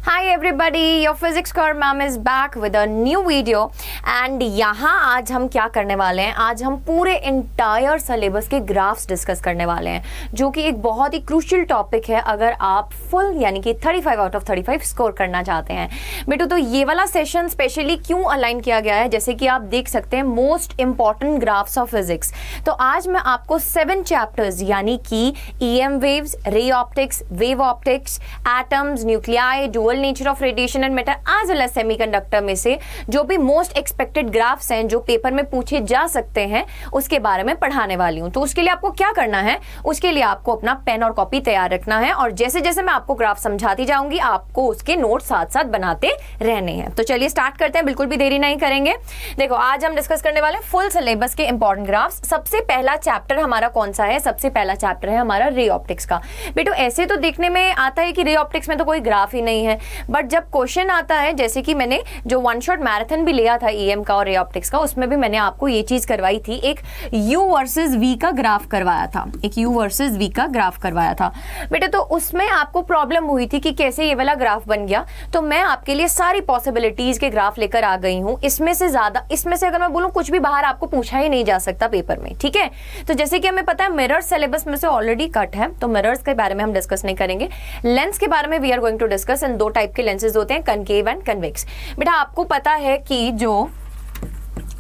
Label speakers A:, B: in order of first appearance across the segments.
A: Hi everybody, your physics core ma'am is back with a new video and यहाँ आज हम क्या करने वाले हैं, आज हम पूरे इंटायर सिलेबस के ग्राफ्स डिस्कस करने वाले हैं, जो कि एक बहुत ही क्रूशियल टॉपिक है अगर आप फुल यानी कि 35 आउट ऑफ 35 स्कोर करना चाहते हैं। बेटू तो ये वाला सेशन स्पेशली क्यों अलाइन किया गया है, जैसे कि आप देख सकते हैं most important graphs of physics. तो आज मैं आपको 7 चैप्टर्स यानी कि EM waves, ray optics, wave optics, atoms, nuclei, dual nature of radiation and matter as well as semiconductor में से जो भी मोस्ट एक्सपेक्टेड ग्राफ्स हैं जो पेपर में पूछे जा सकते हैं उसके बारे में पढ़ाने वाली हूं। तो उसके लिए आपको क्या करना है, उसके लिए आपको अपना पेन और कॉपी तैयार रखना है और जैसे जैसे मैं आपको ग्राफ समझाती जाऊंगी आपको उसके नोट साथ साथ बनाते रहने हैं। तो चलिए स्टार्ट करते हैं, बिल्कुल भी देरी नहीं करेंगे। देखो आज हम डिस्कस करने वाले फुल सिलेबस के इंपॉर्टेंट ग्राफ्स। सबसे पहला चैप्टर हमारा कौन सा है? सबसे पहला चैप्टर है हमारा रे ऑप्टिक्स का। बेटो ऐसे तो देखने में आता है कि रे ऑप्टिक्स में तो कोई ग्राफ ही नहीं है, बट जब क्वेश्चन आता है, जैसे कि मैंने जो वन शॉट मैराथन भी लिया था EM का और रे ऑप्टिक्स का, उसमें भी मैंने आपको ये चीज करवाई थी, एक U वर्सेस V का ग्राफ करवाया था, एक U वर्सेस V का ग्राफ करवाया था। बेटे तो उसमें आपको प्रॉब्लम हुई थी कि कैसे ये वाला ग्राफ बन गया, तो मैं आपके लिए सारी पॉसिबिलिटीज के ग्राफ लेकर आ गई हूं। इसमें से ज्यादा, इसमें से अगर मैं बोलूं कुछ भी बाहर आपको पूछा ही नहीं जा सकता पेपर में, ठीक है। तो जैसे कि हमें पता है मिरर सिलेबस में से ऑलरेडी कट है, तो मिरर्स के बारे में हम डिस्कस नहीं करेंगे। लेंस के बारे में we are going to discuss, and 2 type के लेंसेज होते हैं, कनकेव एंड कन्वेक्स। बेटा आपको पता है कि जो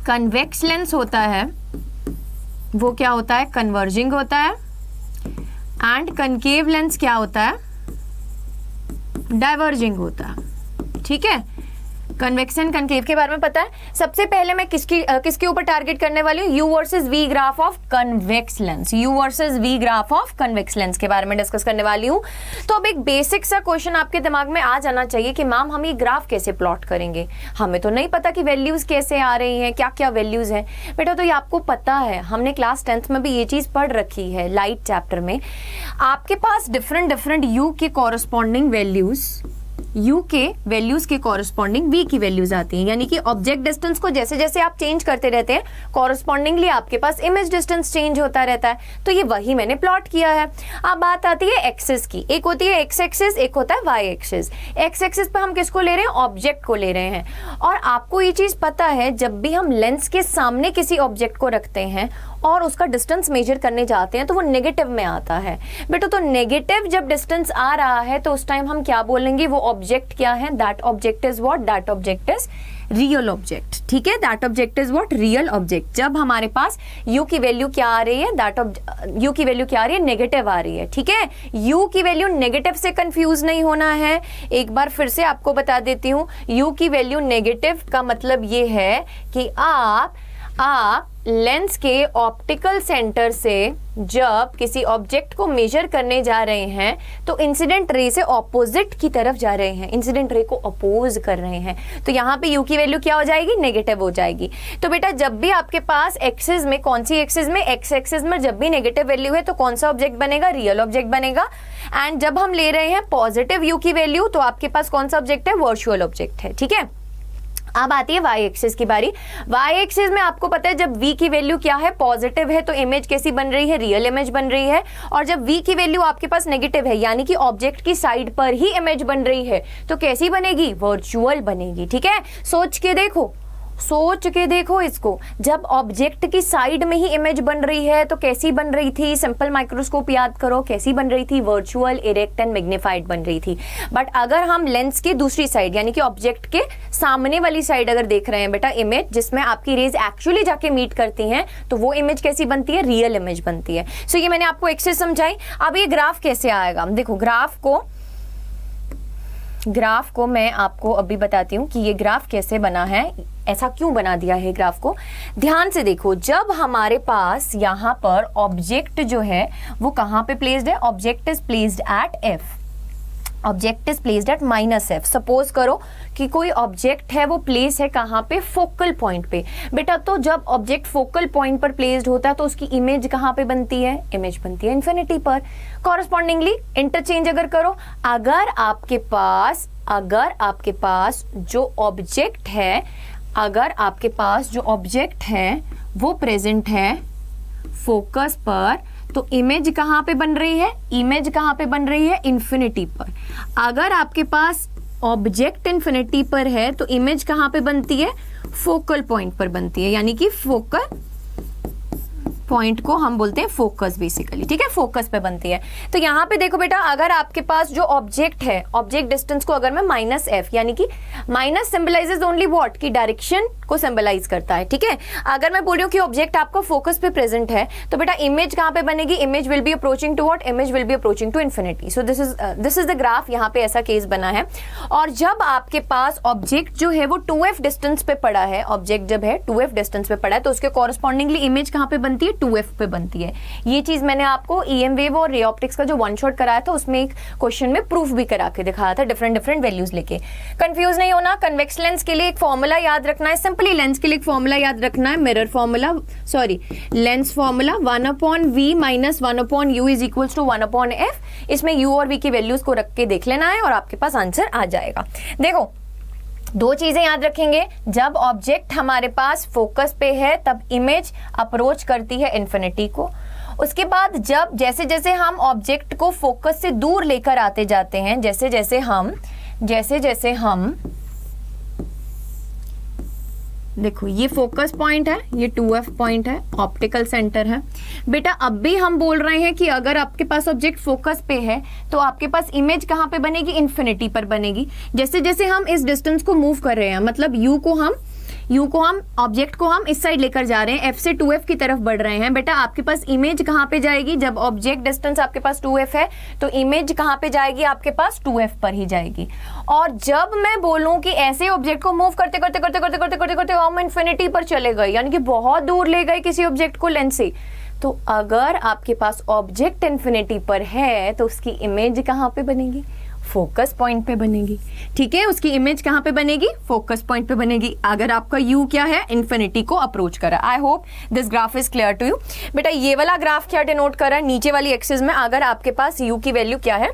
A: कन्वेक्स लेंस होता है वो क्या होता है? कन्वर्जिंग होता है, एंड कनकेव लेंस क्या होता है? डाइवर्जिंग होता है, ठीक है। कन्वेक्शन कनकेव के बारे में पता है। सबसे पहले मैं किसके ऊपर टारगेट करने वाली हूँ? U versus V graph of convex lens, U versus V graph of convex lens के बारे में डिस्कस करने वाली हूँ। तो अब एक बेसिक सा क्वेश्चन आपके दिमाग में आ जाना चाहिए कि मैम हम ये ग्राफ कैसे प्लॉट करेंगे, हमें तो नहीं पता कि वैल्यूज कैसे आ रही हैं, क्या क्या वैल्यूज हैं। बेटा तो ये आपको पता है, हमने क्लास 10th में भी ये चीज पढ़ रखी है लाइट चैप्टर में। आपके पास डिफरेंट U के कॉरस्पॉन्डिंग वैल्यूज, U के वैल्यूज के कॉरस्पॉन्डिंग V की वैल्यूज आती हैं, यानी कि ऑब्जेक्ट डिस्टेंस को जैसे जैसे आप चेंज करते रहते हैं कॉरस्पॉन्डिंगली आपके पास इमेज डिस्टेंस चेंज होता रहता है। तो ये वही मैंने प्लॉट किया है। अब बात आती है एक्सिस की, एक होती है एक्स एक्सिस, एक होता है वाई एक्सिस। एक्स एक्सिस पे हम किसको ले रहे हैं? ऑब्जेक्ट को ले रहे हैं। और आपको ये चीज पता है, जब भी हम लेंस के सामने किसी ऑब्जेक्ट को रखते हैं और उसका डिस्टेंस मेजर करने जाते हैं तो वो नेगेटिव में आता है। बेटा तो नेगेटिव जब डिस्टेंस आ रहा है तो उस टाइम हम क्या बोलेंगे? वो ऑब्जेक्ट क्या है? That object is what? That object is real object, ठीक है। That object is what? Real object. जब हमारे पास U की वैल्यू क्या आ रही है? U की वैल्यू क्या आ रही है? नेगेटिव आ रही है, ठीक है। U की वैल्यू नेगेटिव से कंफ्यूज नहीं होना है। एक बार फिर से आपको बता देती हूँ, U की वैल्यू नेगेटिव का मतलब ये है कि आप लेंस के ऑप्टिकल सेंटर से जब किसी ऑब्जेक्ट को मेजर करने जा रहे हैं तो इंसिडेंट रे से ऑपोजिट की तरफ जा रहे हैं, इंसिडेंट रे को अपोज कर रहे हैं। तो यहाँ पे U की वैल्यू क्या हो जाएगी? नेगेटिव हो जाएगी। तो बेटा जब भी आपके पास एक्सिस में, कौन सी एक्सिस में? एक्स एक्सिस में जब भी नेगेटिव वैल्यू है तो कौन सा ऑब्जेक्ट बनेगा? रियल ऑब्जेक्ट बनेगा। एंड जब हम ले रहे हैं पॉजिटिव U की वैल्यू तो आपके पास कौन सा ऑब्जेक्ट है? वर्चुअल ऑब्जेक्ट है, ठीक है। अब आती है वाई एक्सिस की बारी। वाई एक्सिस में आपको पता है जब V की वैल्यू क्या है? पॉजिटिव है, तो इमेज कैसी बन रही है? रियल इमेज बन रही है। और जब V की वैल्यू आपके पास नेगेटिव है, यानी कि ऑब्जेक्ट की साइड पर ही इमेज बन रही है, तो कैसी बनेगी? वर्चुअल बनेगी, ठीक है। सोच के देखो इसको। जब ऑब्जेक्ट की साइड में ही इमेज बन रही है तो कैसी बन रही थी? सिंपल माइक्रोस्कोप याद करो, कैसी बन रही थी? वर्चुअल, इरेक्ट एंड मैग्नीफाइड बन रही थी। बट अगर हम लेंस की दूसरी साइड यानी कि ऑब्जेक्ट के सामने वाली साइड अगर देख रहे हैं बेटा इमेज, जिसमें आपकी रेज एक्चुअली जाके मीट करती हैं, तो वो इमेज कैसी बनती है? रियल इमेज बनती है। सो ये मैंने आपको एक्सिस समझाई। अब ये ग्राफ कैसे आएगा? देखो ग्राफ को मैं आपको अभी बताती हूँ कि ये ग्राफ कैसे बना है, ऐसा क्यों बना दिया है ग्राफ को। ध्यान से देखो, जब हमारे पास यहाँ पर ऑब्जेक्ट जो है वो कहाँ पे प्लेस्ड है? Object is placed at F, object is placed at -F। Suppose करो कि कोई ऑब्जेक्ट है वो प्लेस है कहाँ पे? फोकल पॉइंट पे। बेटा तो जब ऑब्जेक्ट फोकल पॉइंट पर प्लेस्ड होता है तो उसकी इमेज कहाँ पे बनती है? इमेज बनती है इन्फिनिटी पर। कॉरस्पॉन्डिंगली इंटरचेंज अगर करो, अगर आपके पास जो ऑब्जेक्ट है, अगर आपके पास जो ऑब्जेक्ट है वो प्रेजेंट है फोकस पर, तो इमेज कहाँ पे बन रही है? इमेज कहाँ पे बन रही है? इन्फिनिटी पर। अगर आपके पास ऑब्जेक्ट इन्फिनिटी पर है तो इमेज कहाँ पे बनती है, फोकल पॉइंट पर बनती है, यानी कि फोकल पॉइंट को हम बोलते हैं फोकस बेसिकली, ठीक है, फोकस पे बनती है। तो यहाँ पे देखो बेटा, अगर आपके पास जो ऑब्जेक्ट है, ऑब्जेक्ट डिस्टेंस को अगर मैं माइनस एफ, यानी कि माइनस सिंबलाइजेज ओनली व्हाट, की डायरेक्शन को सिंबलाइज करता है, ठीक है। अगर मैं बोल रही हूँ कि ऑब्जेक्ट आपका फोकस पे प्रेजेंट है तो बेटा इमेज कहाँ पे बनेगी, image will be approaching to what, image will be approaching to infinity. So this is the graph, यहाँ पे ऐसा केस बना है। और जब आपके पास ऑब्जेक्ट जो है वो 2f डिस्टेंस पे पड़ा है, ऑब्जेक्ट जब है 2f डिस्टेंस पे पड़ा है तो उसके कॉरस्पॉन्डिंगली इमेज कहाँ पे बनती है, 2f पे बनती है। ये चीज मैंने आपको EM वेव और रे ऑप्टिक्स का जो वन शॉट कराया था उसमें एक क्वेश्चन में प्रूफ भी करा के दिखाया था, डिफरेंट वैल्यूज लेके। कंफ्यूज नहीं होना, कन्वेक्स लेंस के लिए एक फॉर्मूला याद रखना है, सिंपली लेंस के लिए एक फॉर्मूला याद रखना है, mirror formula, sorry lens formula 1/v minus 1/u is equals to 1/f। इसमें u और v की वैल्यूज को रख के देख लेना है और आपके पास आंसर आ जाएगा। देखो दो चीजें याद रखेंगे, जब ऑब्जेक्ट हमारे पास फोकस पे है तब इमेज अप्रोच करती है इन्फिनिटी को। उसके बाद जब जैसे जैसे हम ऑब्जेक्ट को फोकस से दूर लेकर आते जाते हैं, जैसे जैसे हम देखो ये फोकस पॉइंट है, ये 2f पॉइंट है, ऑप्टिकल सेंटर है बेटा। अब भी हम बोल रहे हैं कि अगर आपके पास ऑब्जेक्ट फोकस पे है तो आपके पास इमेज कहाँ पे बनेगी, इन्फिनिटी पर बनेगी। जैसे जैसे हम इस डिस्टेंस को मूव कर रहे हैं, मतलब u को हम ऑब्जेक्ट को हम इस साइड लेकर जा रहे हैं, f से 2f की तरफ बढ़ रहे हैं बेटा, आपके पास इमेज कहाँ पे जाएगी, जब ऑब्जेक्ट डिस्टेंस आपके पास 2f है तो इमेज कहाँ पे जाएगी, आपके पास 2f पर ही जाएगी। और जब मैं बोलूं कि ऐसे ऑब्जेक्ट को मूव करते करते करते करते करते करते करते हम इन्फिनिटी पर चले गए, यानी कि बहुत दूर ले गए किसी ऑब्जेक्ट को लेंस से, तो अगर आपके पास ऑब्जेक्ट इन्फिनिटी पर है तो उसकी इमेज कहाँ पे बनेगी, फोकस पॉइंट पे बनेगी, ठीक है। उसकी इमेज कहाँ पे बनेगी, फोकस पॉइंट पे बनेगी, अगर आपका u क्या है, इन्फिनिटी को अप्रोच कर रहा है। I hope this graph is clear to you. बेटा ये वाला ग्राफ क्या डिनोट कर रहा है, नीचे वाली एक्सिस में अगर आपके पास u की वैल्यू क्या है,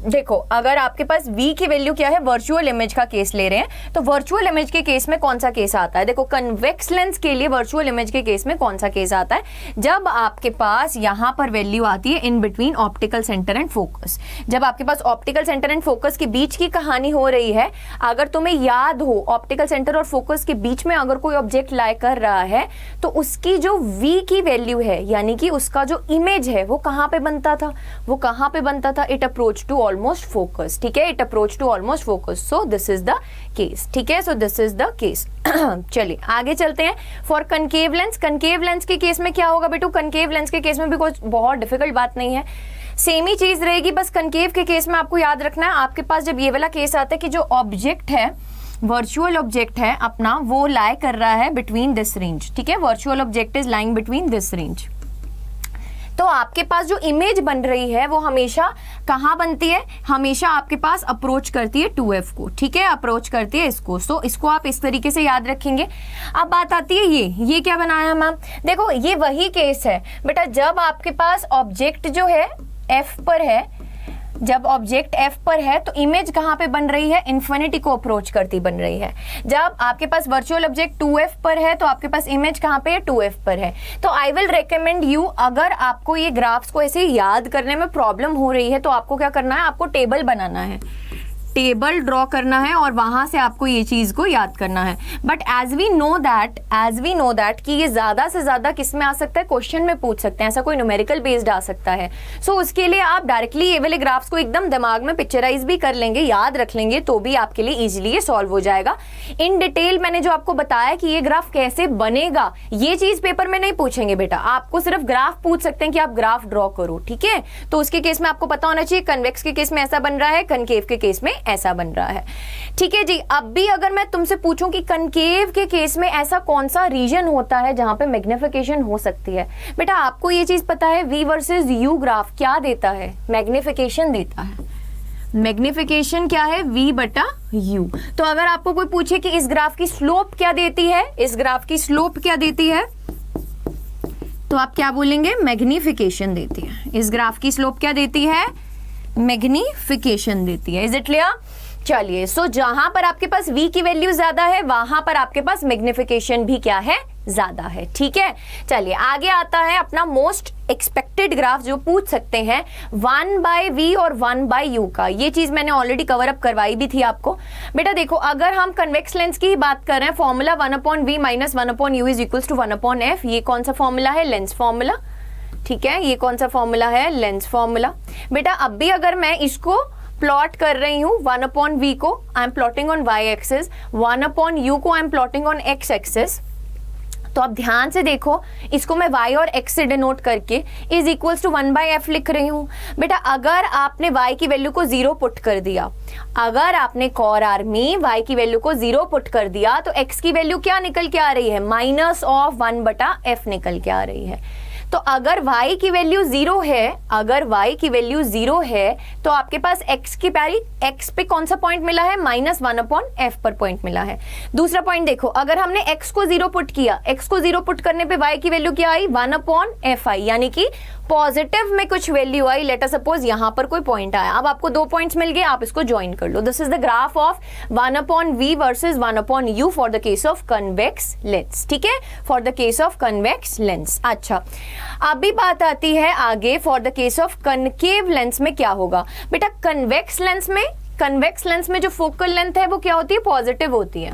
A: देखो अगर आपके पास v की वैल्यू क्या है, वर्चुअल इमेज का केस ले रहे हैं, तो वर्चुअल इमेज के केस में कौन सा केस आता है, देखो कन्वेक्स लेंस के लिए वर्चुअल इमेज के केस में कौन सा केस आता है, जब आपके पास यहां पर वैल्यू आती है in between optical centre and focus. जब आपके पास ऑप्टिकल सेंटर एंड फोकस के बीच की कहानी हो रही है, अगर तुम्हें याद हो ऑप्टिकल सेंटर और फोकस के बीच में अगर कोई ऑब्जेक्ट लाई कर रहा है तो उसकी जो v की वैल्यू है, यानी कि उसका जो इमेज है वो कहां पे बनता था, it approach to almost focus, ठीक है, it approach to almost focus. So this is the case, ठीक है, so this is the case. चलिए आगे चलते हैं। For concave lens, concave lens के केस में क्या होगा बेटू, कनकेव लेंस के केस में भी कुछ बहुत डिफिकल्ट बात नहीं है, सेम ही चीज रहेगी, बस कनकेव के केस में आपको याद रखना है, आपके पास जब ये वाला केस आता है कि जो ऑब्जेक्ट है, वर्चुअल ऑब्जेक्ट है अपना, वो लाई कर रहा है बिटवीन दिस रेंज, ठीक है, virtual object is lying between this range, तो आपके पास जो इमेज बन रही है वो हमेशा कहाँ बनती है, हमेशा आपके पास अप्रोच करती है 2f को, ठीक है, अप्रोच करती है इसको। सो इसको आप इस तरीके से याद रखेंगे। अब बात आती है ये क्या बनाया मैम, देखो ये वही केस है बेटा, जब आपके पास ऑब्जेक्ट जो है f पर है, जब ऑब्जेक्ट f पर है तो इमेज कहाँ पे बन रही है, इन्फिनिटी को अप्रोच करती बन रही है। जब आपके पास वर्चुअल ऑब्जेक्ट 2f पर है तो आपके पास इमेज कहाँ पे है, 2f पर है। तो आई विल रेकमेंड यू, अगर आपको ये ग्राफ्स को ऐसे याद करने में प्रॉब्लम हो रही है तो आपको क्या करना है, आपको टेबल बनाना है, टेबल ड्रॉ करना है और वहां से आपको ये चीज को याद करना है। But as we know that कि ये ज्यादा से ज्यादा किस में आ सकता है, क्वेश्चन में पूछ सकते हैं, ऐसा कोई न्यूमेरिकल बेस्ड आ सकता है। सो उसके लिए आप डायरेक्टली ये वाले ग्राफ्स को एकदम दिमाग में पिक्चराइज भी कर लेंगे, याद रख लेंगे, तो भी आपके लिए इजिली ये सॉल्व हो जाएगा। इन डिटेल मैंने जो आपको बताया कि ये ग्राफ कैसे बनेगा, ये चीज पेपर में नहीं पूछेंगे बेटा, आपको सिर्फ ग्राफ पूछ सकते हैं कि आप ग्राफ ड्रॉ करो, ठीक है। तो उसके केस में आपको पता होना चाहिए कन्वेक्स के केस में ऐसा बन रहा है, कनकेव के केस में ऐसा बन रहा है, ठीक है जी। अब भी अगर मैं तुमसे पूछूं कि कनकेव के केस में ऐसा कौन सा रीजन होता है जहां पे मैग्निफिकेशन हो सकती है, बेटा आपको ये चीज पता है v वर्सेस u ग्राफ क्या देता है, मैग्निफिकेशन देता है। मैग्निफिकेशन क्या है, v बटा u। तो अगर आपको कोई पूछे कि इस ग्राफ की स्लोप क्या देती है, इस ग्राफ की स्लोप क्या देती है, तो आप क्या बोलेंगे, मैग्निफिकेशन देती है। इस ग्राफ की स्लोप क्या देती है, मैग्निफिकेशन देती है। Is it clear? चलिए, सो जहां पर आपके पास v की वैल्यू ज्यादा है वहां पर आपके पास मैग्निफिकेशन भी क्या है, ज्यादा है। ठीक है, चलिए आगे आता है अपना मोस्ट एक्सपेक्टेड ग्राफ जो पूछ सकते हैं 1/v और 1/u का। ये चीज मैंने ऑलरेडी कवर अप करवाई भी थी आपको। बेटा देखो, अगर हम कन्वेक्स लेंस की बात कर रहे हैं, formula 1/v minus 1/u is equals to 1/f। ये कौन सा फॉर्मूला है? Lens formula. ठीक है, ये कौन सा फॉर्मूला है? Lens formula. बेटा अब भी अगर मैं इसको प्लॉट कर रही हूं 1/v को I am plotting on y axis, 1/u को I am plotting on x axis, तो अब ध्यान से देखो, इसको मैं y और x से डिनोट करके इज इक्वल्स टू 1/f लिख रही हूं। बेटा अगर आपने y की वैल्यू को 0 पुट कर दिया, अगर आपने कॉर आर्मी y की वैल्यू को 0 पुट कर दिया, तो x की वैल्यू क्या निकल के आ रही है? माइनस ऑफ 1/f निकल के आ रही है। तो अगर y की वैल्यू 0 है, अगर y की वैल्यू 0 है, तो आपके पास x की पैरी x पे कौन सा पॉइंट मिला है? माइनस 1/f पर पॉइंट मिला है। दूसरा पॉइंट देखो, अगर हमने x को 0 पुट किया, x को 0 पुट करने पे y की वैल्यू क्या आई? 1/f आई, यानी कि पॉजिटिव में कुछ वैल्यू आई। लेट अस सपोज यहां पर कोई पॉइंट आया। अब आपको 2 पॉइंट्स मिल गए, आप इसको ज्वाइन कर लो। This is the graph of 1/v versus 1/u for the case of convex lens. ठीक है, for the case of convex lens. अच्छा, अभी बात आती है आगे, for the case of concave lens में क्या होगा? बेटा कन्वेक्स लेंस में जो फोकल लेंथ है वो क्या होती है? पॉजिटिव होती है।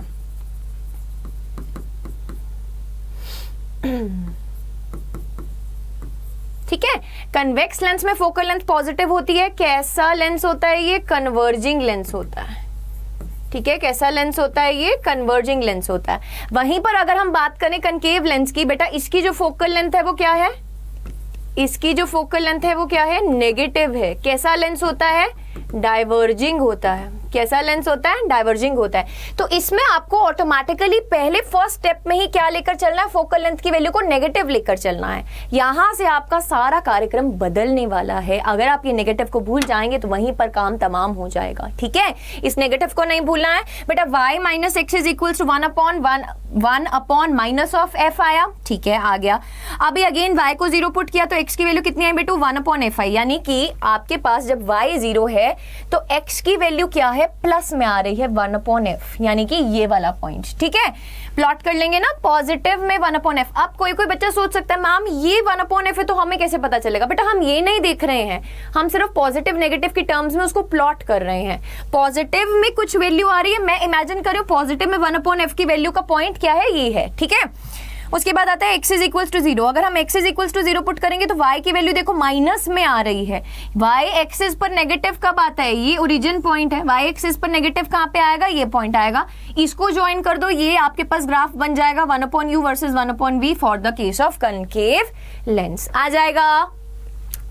A: ठीक है, कन्वेक्स लेंस में फोकल लेंथ पॉजिटिव होती है। कैसा लेंस होता है ये? कन्वर्जिंग लेंस होता है। ठीक है, कैसा लेंस होता है ये? कन्वर्जिंग लेंस होता है। वहीं पर अगर हम बात करें कनकेव लेंस की, बेटा इसकी जो फोकल लेंथ है वो क्या है? इसकी जो फोकल लेंथ है वो क्या है? नेगेटिव है। कैसा लेंस होता है? डाइवर्जिंग होता है। कैसा लेंस होता है? डाइवर्जिंग होता है। तो इसमें आपको ऑटोमेटिकली पहले फर्स्ट स्टेप में ही क्या लेकर चलना है? फोकल लेंथ की वैल्यू को नेगेटिव लेकर चलना है। यहां से आपका सारा कार्यक्रम बदलने वाला है। अगर आप ये नेगेटिव को भूल जाएंगे तो वहीं पर काम तमाम हो जाएगा। ठीक है, इस नेगेटिव को नहीं भूलना है। बेटा y minus x is equal to 1/-f आया। ठीक है, आ गया। अभी अगेन y को 0 पुट किया तो x की वैल्यू कितनी आई बेटू? 1/f आई, यानी कि आपके पास जब y 0 है तो x की वैल्यू क्या है? प्लस में आ रही है 1/f, यानी कि ये वाला पॉइंट। ठीक है, प्लॉट कर लेंगे ना पॉजिटिव में 1/f। अब कोई बच्चा सोच सकता है मैम ये 1/f है तो हमें कैसे पता चलेगा? बेटा हम ये नहीं देख रहे हैं, हम सिर्फ पॉजिटिव नेगेटिव की टर्म्स में उसको प्लॉट कर रहे हैं। पॉजिटिव में कुछ वैल्यू आ रही है, मैं इमेजिन कर रही हूं पॉजिटिव में 1/f की वैल्यू का पॉइंट क्या है? ये है। ठीक है, उसके बाद आता है x इज इक्वल्स टू 0। अगर हम x is equals to 0 put करेंगे तो y की वैल्यू देखो माइनस में आ रही है। y एक्सिस पर नेगेटिव कब आता है? ये ओरिजिन पॉइंट है। y एक्सिस पर नेगेटिव कहां पे आएगा? ये पॉइंट आएगा। इसको ज्वाइन कर दो, ये आपके पास ग्राफ बन जाएगा 1/u versus 1/v for the case of concave lens. आ जाएगा,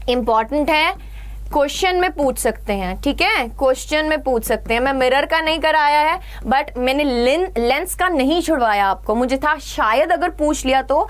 A: इंपॉर्टेंट है, क्वेश्चन में पूछ सकते हैं। ठीक है, क्वेश्चन में पूछ सकते हैं। मैं मिरर का नहीं कराया है, बट मैंने लेंस का नहीं छुड़वाया आपको। मुझे था शायद अगर पूछ लिया तो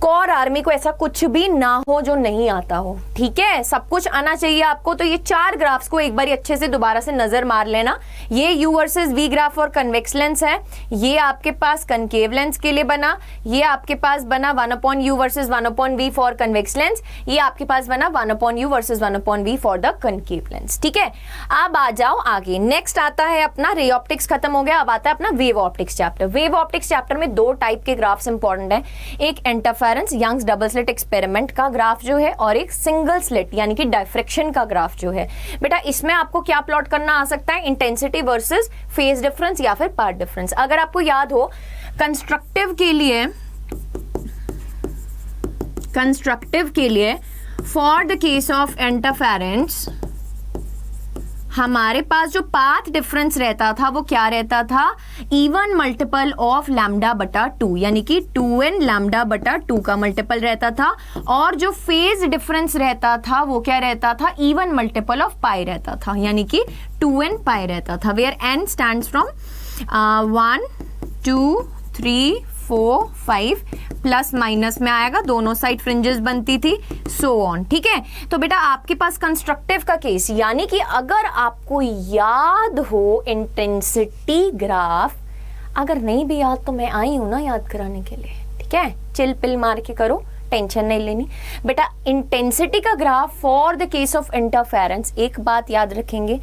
A: कॉर आर्मी को ऐसा कुछ भी ना हो जो नहीं आता हो। ठीक है, सब कुछ आना चाहिए आपको। तो ये 4 ग्राफ्स को एक बार अच्छे से दोबारा से नजर मार लेना। ये u वर्सेस v ग्राफ और कन्वेक्स लेंस है। ये आपके पास कनकेव लेंस के लिए बना। ये आपके पास बना 1/u versus 1/v for convex lens. ये आपके पास बना 1/u versus 1/v for the concave lens. ठीक है, अब आ जाओ आगे। नेक्स्ट आता है अपना रे ऑप्टिक्स, खत्म हो गया। अब आता है अपना wave optics chapter. Wave optics chapter में 2 टाइप के ग्राफ्स इंपॉर्टेंट है। एक interference Young's double slit experiment का ग्राफ जो है, और एक सिंगल स्लिट यानी कि डायफ्रेक्शन का ग्राफ जो है। बेटा इसमें आपको क्या प्लॉट करना आ सकता है? इंटेंसिटी वर्सेस फेज डिफरेंस या फिर पाथ डिफरेंस। अगर आपको याद हो कंस्ट्रक्टिव के लिए for the case of interference हमारे पास जो पाथ डिफरेंस रहता था वो क्या रहता था? इवन मल्टीपल ऑफ λ/2, यानी कि 2n λ/2 का मल्टीपल रहता था। और जो फेज डिफरेंस रहता था वो क्या रहता था? इवन मल्टीपल ऑफ पाई रहता था, यानी कि 2n पाई रहता था। Where n stands from 1 2 3 4 5 plus minus में आएगा, दोनों साइड फ्रिंजेस बनती थी, सो ऑन। ठीक है, तो बेटा आपके पास कंस्ट्रक्टिव का केस, यानी कि अगर आपको याद हो इंटेंसिटी ग्राफ, अगर नहीं भी याद तो मैं आई हूं ना याद कराने के लिए। ठीक है, चिल पिल मार के करो, टेंशन नहीं लेनी। बेटा इंटेंसिटी का graph for the case of interference, एक बात याद रखेंगे,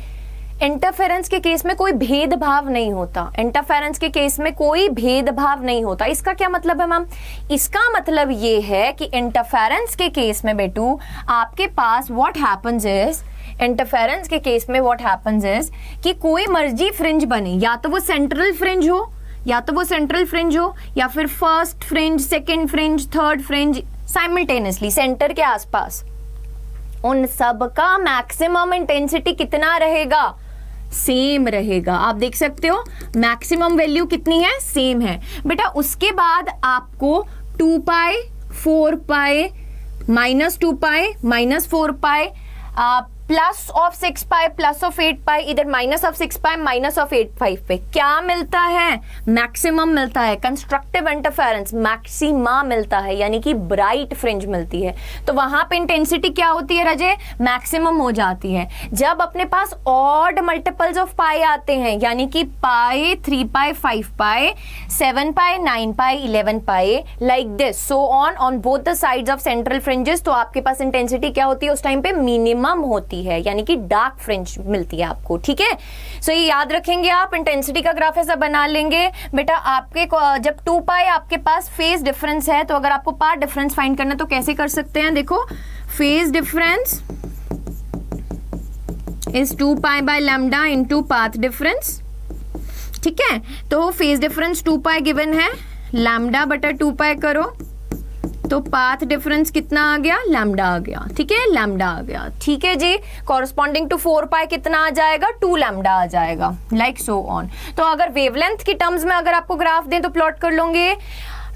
A: इंटरफेरेंस के केस में कोई भेदभाव नहीं होता, इंटरफेरेंस के केस में कोई भेदभाव नहीं होता। इसका क्या मतलब है मैम? इसका मतलब ये है कि इंटरफेरेंस के केस में बेटू आपके पास व्हाट हैपेंस इज, इंटरफेरेंस के केस में व्हाट हैपेंस इज कि कोई मर्जी फ्रिंज बने, या तो वो सेंट्रल फ्रिंज हो, या तो वो सेंट्रल फ्रिंज हो, या फिर first fringe, second fringe, third fringe, simultaneously centre के आसपास, उन सब का मैक्सिमम इंटेंसिटी कितना रहेगा? सेम रहेगा। आप देख सकते हो मैक्सिमम वैल्यू कितनी है? सेम है बेटा। उसके बाद आपको 2 pi, 4 pi, -2 pi, -4 pi, plus of 6 pi, plus of 8 pi, इधर minus of 6 pi, minus of 8 pi पे क्या मिलता है? मैक्सिमम मिलता है। कंस्ट्रक्टिव इंटरफेरेंस मैक्सिमा मिलता है, यानी कि ब्राइट फ्रिंज मिलती है। तो वहां पे इंटेंसिटी क्या होती है रजे? मैक्सिमम हो जाती है। जब अपने पास ऑड मल्टीपल्स ऑफ पाई आते हैं, यानी कि pi, 3 pi, 5 pi, 7 pi, 9 pi, 11 pi, like this so on both the sides of central fringes, तो आपके पास इंटेंसिटी क्या होती है उस टाइम पे? मिनिमम होती है, यानी कि डार्क फ्रिंज मिलती है आपको। ठीक है, सो ये याद रखेंगे आप। इंटेंसिटी का ग्राफ ऐसा बना लेंगे बेटा। आपके जब 2 पाई आपके पास फेज डिफरेंस है, तो अगर आपको पाथ डिफरेंस फाइंड करना है तो कैसे कर सकते हैं? देखो, phase difference is 2 pi by lambda into path difference. ठीक है, तो फेज डिफरेंस 2 पाई गिवन है, लैम्डा बटा 2 पाई करो तो पाथ डिफरेंस कितना आ गया? लैम्डा आ गया। ठीक है, लैम्डा आ गया। ठीक है जी, कॉरस्पॉन्डिंग टू 4 पाई कितना आ जाएगा? 2 लैम्डा आ जाएगा, लाइक सो ऑन। तो अगर वेवलेंथ की टर्म्स में अगर आपको ग्राफ दें तो प्लॉट कर लोगे।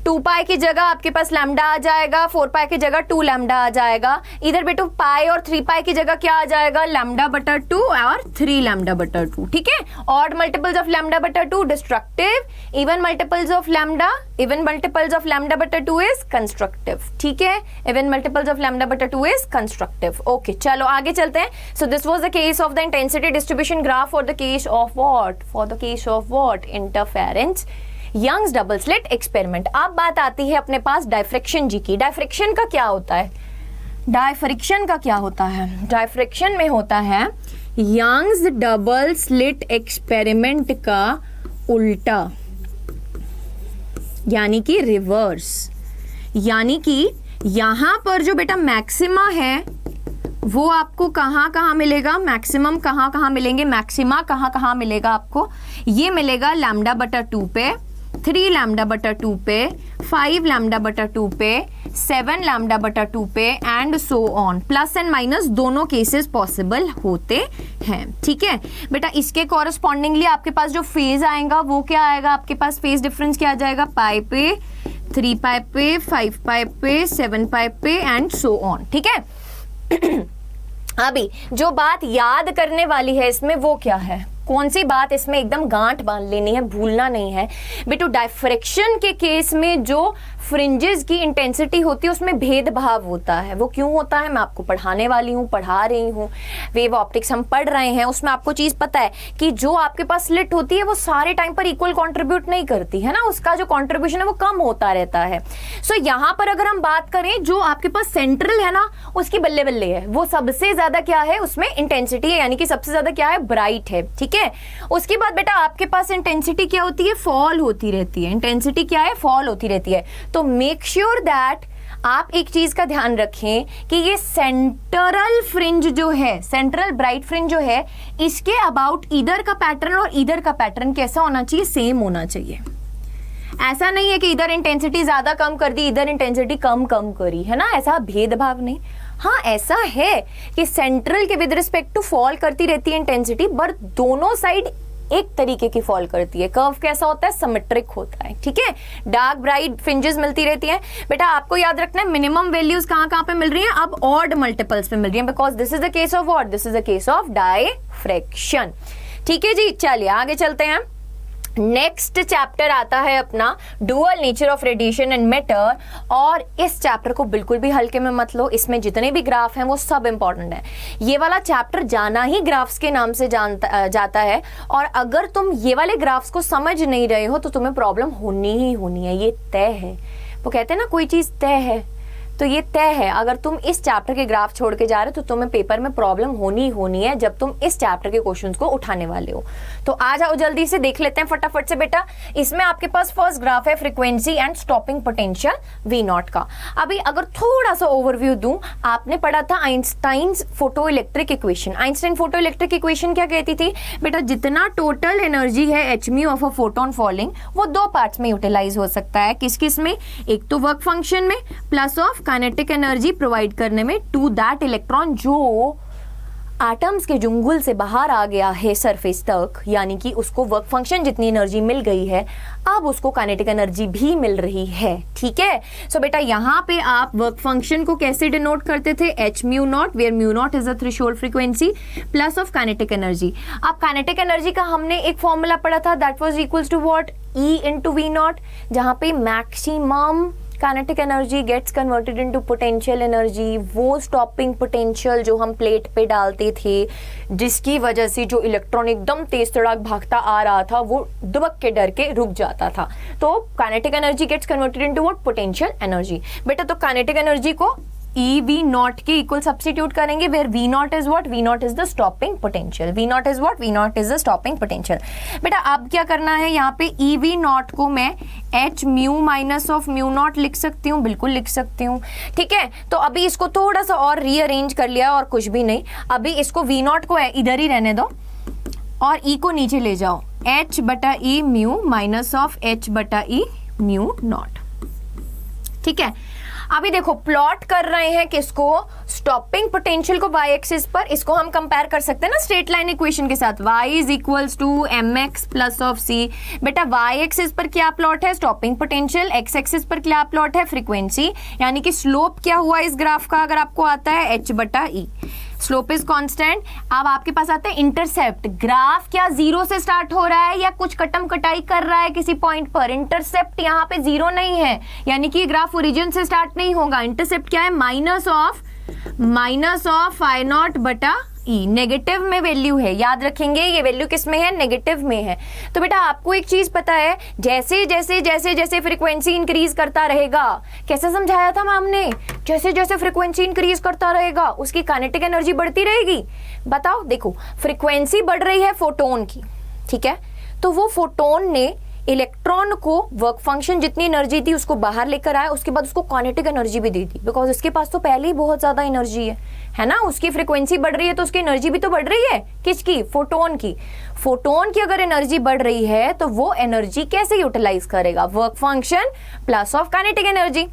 A: 2 पाई की जगह आपके पास लैम्डा आ जाएगा, 4 पाई की जगह 2 लैम्डा आ जाएगा। इधर बेटू पाई और 3 पाई की जगह क्या आ जाएगा? लैम्डा बटा 2 और 3 लैम्डा बटा 2। ठीक है, ऑड मल्टीपल्स ऑफ लैम्डा बटा 2 destructive, even multiples of lambda बटा 2 इज कंस्ट्रक्टिव। ठीक है, इवन मल्टीपल्स ऑफ लैम्डा बटा 2 इज कंस्ट्रक्टिव। ओके, चलो आगे चलते हैं। So this was the case of the intensity distribution graph for the case of what? For the case of what? Interference Young's double slit experiment. अब बात आती है अपने पास डायफ्रैक्शन जी की। डायफ्रैक्शन का क्या होता है? डायफ्रैक्शन का क्या होता है? डायफ्रैक्शन में होता है यंग्स डबल स्लिट एक्सपेरिमेंट का उल्टा, यानी कि रिवर्स। यानी कि यहां पर जो बेटा मैक्सिमा है वो आपको कहाँ मिलेगा? मैक्सिमम कहाँ मिलेंगे? मैक्सिमा कहाँ मिलेगा आपको? ये मिलेगा लैम्डा बटा 2 पे, 3 लैम्डा बटा 2 पे, 5 लैम्डा बटा 2 पे, 7 लैम्डा बटा 2 पे and so on. Plus and minus दोनों केसेस पॉसिबल होते हैं। ठीक है बेटा, इसके कॉरस्पॉन्डिंगली आपके पास जो फेज आएगा वो क्या आएगा? आपके पास फेज डिफरेंस क्या आ जाएगा? पाई पे, 3 पाई पे, 5 पाई पे, 7 पाई पे एंड सो ऑन। ठीक है अभी जो बात याद करने वाली है इसमें वो क्या है? कौन सी बात इसमें एकदम गांठ बांध लेनी है, भूलना नहीं है बेटू। डायफ्रैक्शन के केस में जो फ्रिंजेस की इंटेंसिटी होती है उसमें भेदभाव होता है। वो क्यों होता है? मैं आपको पढ़ाने वाली हूँ, पढ़ा रही हूँ। वेव ऑप्टिक्स हम पढ़ रहे हैं, उसमें आपको चीज पता है कि जो आपके पास स्लिट होती है वो सारे टाइम पर इक्वल कंट्रीब्यूट नहीं करती है ना, उसका जो कंट्रीब्यूशन है वो कम होता रहता है। सो यहाँ पर अगर हम बात करें जो आपके पास सेंट्रल है ना उसकी बल्ले बल्ले है, वो सबसे ज्यादा क्या है उसमें इंटेंसिटी है, यानी कि सबसे ज्यादा क्या है? ब्राइट है। ठीक है, उसके बाद बेटा आपके पास इंटेंसिटी क्या होती है? फॉल होती रहती है। इंटेंसिटी क्या है? फॉल होती रहती है। तो मेक श्योर दैट आप एक चीज का ध्यान रखें कि ये सेंट्रल फ्रिंज जो है, सेंट्रल ब्राइट फ्रिंज जो है, इसके अबाउट इधर का पैटर्न और इधर का पैटर्न कैसा होना चाहिए? सेम होना चाहिए। ऐसा नहीं है कि इधर इंटेंसिटी ज्यादा कम कर दी, इधर इंटेंसिटी कम करी, है ना, ऐसा भेदभाव नहीं। हाँ ऐसा है कि सेंट्रल के विद रिस्पेक्ट टू फॉल करती रहती है इंटेंसिटी, बट दोनों साइड एक तरीके की फॉल करती है। कर्व कैसा होता है? सिमेट्रिक होता है। ठीक है, डार्क ब्राइट फ्रिंजेस मिलती रहती हैं। बेटा आपको याद रखना है मिनिमम वैल्यूज कहाँ पे मिल रही हैं? अब ऑड मल्टीपल्स पे मिल रही हैं, because this is the case of what? This is the case of diffraction. ठीक है जी, चलिए आगे चलते हैं। नेक्स्ट चैप्टर आता है अपना dual nature of radiation and matter, और इस चैप्टर को बिल्कुल भी हल्के में मत लो। इसमें जितने भी ग्राफ हैं वो सब इंपॉर्टेंट है। ये वाला चैप्टर जाना ही ग्राफ्स के नाम से जाता है, और अगर तुम ये वाले ग्राफ्स को समझ नहीं रहे हो तो तुम्हें प्रॉब्लम होनी ही होनी है, ये तय है। वो कहते हैं ना कोई चीज तय है तो ये तय है, अगर तुम इस चैप्टर के ग्राफ छोड़ के जा रहे हो तो तुम्हें पेपर में प्रॉब्लम होनी है जब तुम इस चैप्टर के क्वेश्चंस को उठाने वाले हो। तो आ जाओ जल्दी से देख लेते हैं फटाफट से बेटा। इसमें आपके पास फर्स्ट ग्राफ है frequency and stopping potential V0 का। अभी अगर थोड़ा सा ओवरव्यू दूं, आपने पढ़ा था Einstein's photo electric equation. Einstein photo electric equation क्या कहती थी बेटा, जितना टोटल एनर्जी है hν of a photon falling, वो दो पार्ट्स में यूटिलाइज हो सकता है। किस किस में? एक तो वर्क फंक्शन में, plus of kinetic energy provide करने में टू दैट इलेक्ट्रॉन जो एटम्स के जुंगल से बाहर आ गया है सरफेस तक, यानी कि उसको वर्क फंक्शन जितनी एनर्जी मिल गई है, अब उसको काइनेटिक एनर्जी भी मिल रही है। ठीक है, सो बेटा यहाँ पे आप वर्क फंक्शन को कैसे डिनोट करते थे? hν0, where μ0 is the threshold frequency, plus of kinetic energy. अब काइनेटिक एनर्जी का हमने एक फॉर्मूला पढ़ा था, that was equals to what? E into V0, जहाँ पे maximum kinetic energy gets converted into potential energy. वो स्टॉपिंग पोटेंशियल जो हम प्लेट पे डालते थे, जिसकी वजह से जो इलेक्ट्रॉन एकदम तेज तड़ाक भागता आ रहा था वो दुबक के डर के रुक जाता था। तो kinetic energy gets converted into what? Potential energy. बेटा तो काइनेटिक एनर्जी को EV0 के इक्वल सब्स्टिट्यूट करेंगे, where V0 is what? V0 is the stopping potential. V0 is what? V0 is the stopping potential. बेटा अब क्या करना है, यहाँ पे EV0 को मैं hν माइनस ऑफ μ0 लिख सकती हूँ, बिल्कुल लिख सकती हूँ। ठीक है, तो अभी इसको थोड़ा सा और रीअरेंज कर लिया और कुछ भी नहीं। अभी इसको V0 को इधर ही रहने दो और E को नीचे ले जाओ, h/e μ माइनस ऑफ h/e μ0। ठीक है, अभी देखो प्लॉट कर रहे हैं किसको? स्टॉपिंग पोटेंशियल को y एक्सिस पर। इसको हम कंपेयर कर सकते हैं ना स्ट्रेट लाइन इक्वेशन के साथ, y is equals to mx plus of c। बेटा y एक्सिस पर क्या प्लॉट है? Stopping potential. x एक्सिस पर क्या प्लॉट है? फ्रीक्वेंसी। यानी कि स्लोप क्या हुआ इस ग्राफ का अगर आपको आता है? h/e। Slope is constant. अब आपके पास आता है इंटरसेप्ट। ग्राफ क्या जीरो से स्टार्ट हो रहा है या कुछ कटम कटाई कर रहा है किसी पॉइंट पर? इंटरसेप्ट यहाँ पे जीरो नहीं है, यानी कि ग्राफ ओरिजिन से स्टार्ट नहीं होगा। इंटरसेप्ट क्या है? Minus of I0/e। नेगेटिव में वैल्यू है, याद रखेंगे ये वैल्यू किस में है? नेगेटिव में है। तो बेटा आपको एक चीज पता है, जैसे जैसे जैसे जैसे फ्रीक्वेंसी इंक्रीज करता रहेगा, कैसे समझाया था मैम ने? जैसे जैसे फ्रीक्वेंसी इंक्रीज करता रहेगा उसकी काइनेटिक एनर्जी बढ़ती रहेगी। बताओ, देखो फ्रीक्वेंसी बढ़ रही है फोटोन की, ठीक है, तो वो फोटोन ने इलेक्ट्रॉन को वर्क फंक्शन जितनी एनर्जी थी उसको बाहर लेकर आया, उसके बाद उसको काइनेटिक एनर्जी भी दे दी, बिकॉज उसके पास तो पहले ही बहुत ज्यादा एनर्जी है ना। उसकी फ्रीक्वेंसी बढ़ रही है तो उसकी एनर्जी भी तो बढ़ रही है। किसकी? फोटोन की। फोटोन की अगर एनर्जी बढ़ रही है तो वो एनर्जी कैसे यूटिलाइज करेगा? Work function plus of kinetic energy.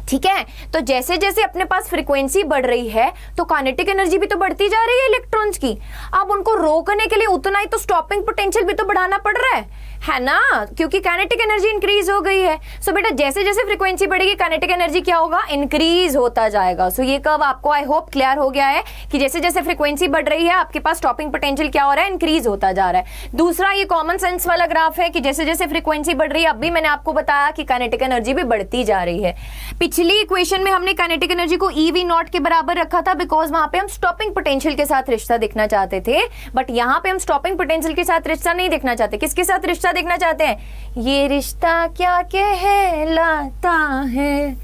A: ठीक है, तो जैसे जैसे अपने पास फ्रीक्वेंसी बढ़ रही है तो काइनेटिक एनर्जी भी तो बढ़ती जा रही है इलेक्ट्रॉन्स की। अब उनको रोकने के लिए उतना ही तो स्टॉपिंग पोटेंशियल भी तो बढ़ाना पड़ रहा है ना, क्योंकि काइनेटिक एनर्जी इंक्रीज हो गई है। सो बेटा जैसे जैसे फ्रीक्वेंसी बढ़ेगी काइनेटिक एनर्जी क्या होगा? इंक्रीज होता जाएगा। सो ये कब आपको आई होप क्लियर हो गया है कि जैसे जैसे फ्रीक्वेंसी बढ़ रही है आपके पास स्टॉपिंग पोटेंशियल क्या हो रहा है? इंक्रीज होता जा रहा है। दूसरा ये कॉमन सेंस वाला ग्राफ है कि जैसे जैसे फ्रीक्वेंसी बढ़ रही है, अब भी मैंने आपको बताया कि काइनेटिक एनर्जी भी बढ़ती जा रही है। पिछली इक्वेशन में हमने काइनेटिक एनर्जी को EV0 के बराबर रखा था, बिकॉज वहां पे हम स्टॉपिंग पोटेंशियल के साथ रिश्ता देखना चाहते थे, बट यहाँ पे हम स्टॉपिंग पोटेंशियल के साथ रिश्ता नहीं देखना चाहते। किसके साथ रिश्ता देखना चाहते हैं? ये रिश्ता क्या कहलाता है?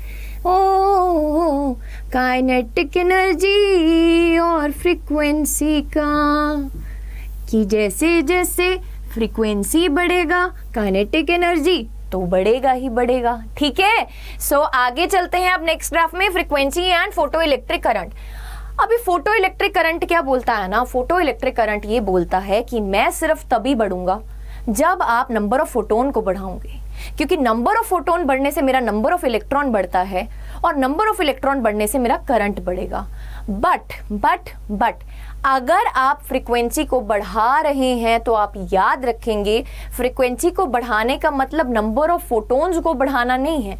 A: ओ काइनेटिक एनर्जी और फ्रीक्वेंसी का, कि जैसे जैसे फ्रीक्वेंसी बढ़ेगा काइनेटिक एनर्जी तो बढ़ेगा ही बढ़ेगा। ठीक है, सो आगे चलते हैं अब नेक्स्ट ग्राफ में, frequency and photo electric current. अभी फोटो इलेक्ट्रिक करंट क्या बोलता है ना, फोटो इलेक्ट्रिक करंट ये बोलता है कि मैं सिर्फ तभी बढ़ूंगा जब आप नंबर ऑफ फोटोन को बढ़ाओगे, क्योंकि नंबर ऑफ फोटोन बढ़ने से मेरा नंबर ऑफ इलेक्ट्रॉन बढ़ता है और नंबर ऑफ इलेक्ट्रॉन बढ़ने से मेरा करंट बढ़ेगा। बट अगर आप फ्रीक्वेंसी को बढ़ा रहे हैं तो आप याद रखेंगे फ्रीक्वेंसी को बढ़ाने का मतलब नंबर ऑफ फोटोन्स को बढ़ाना नहीं है।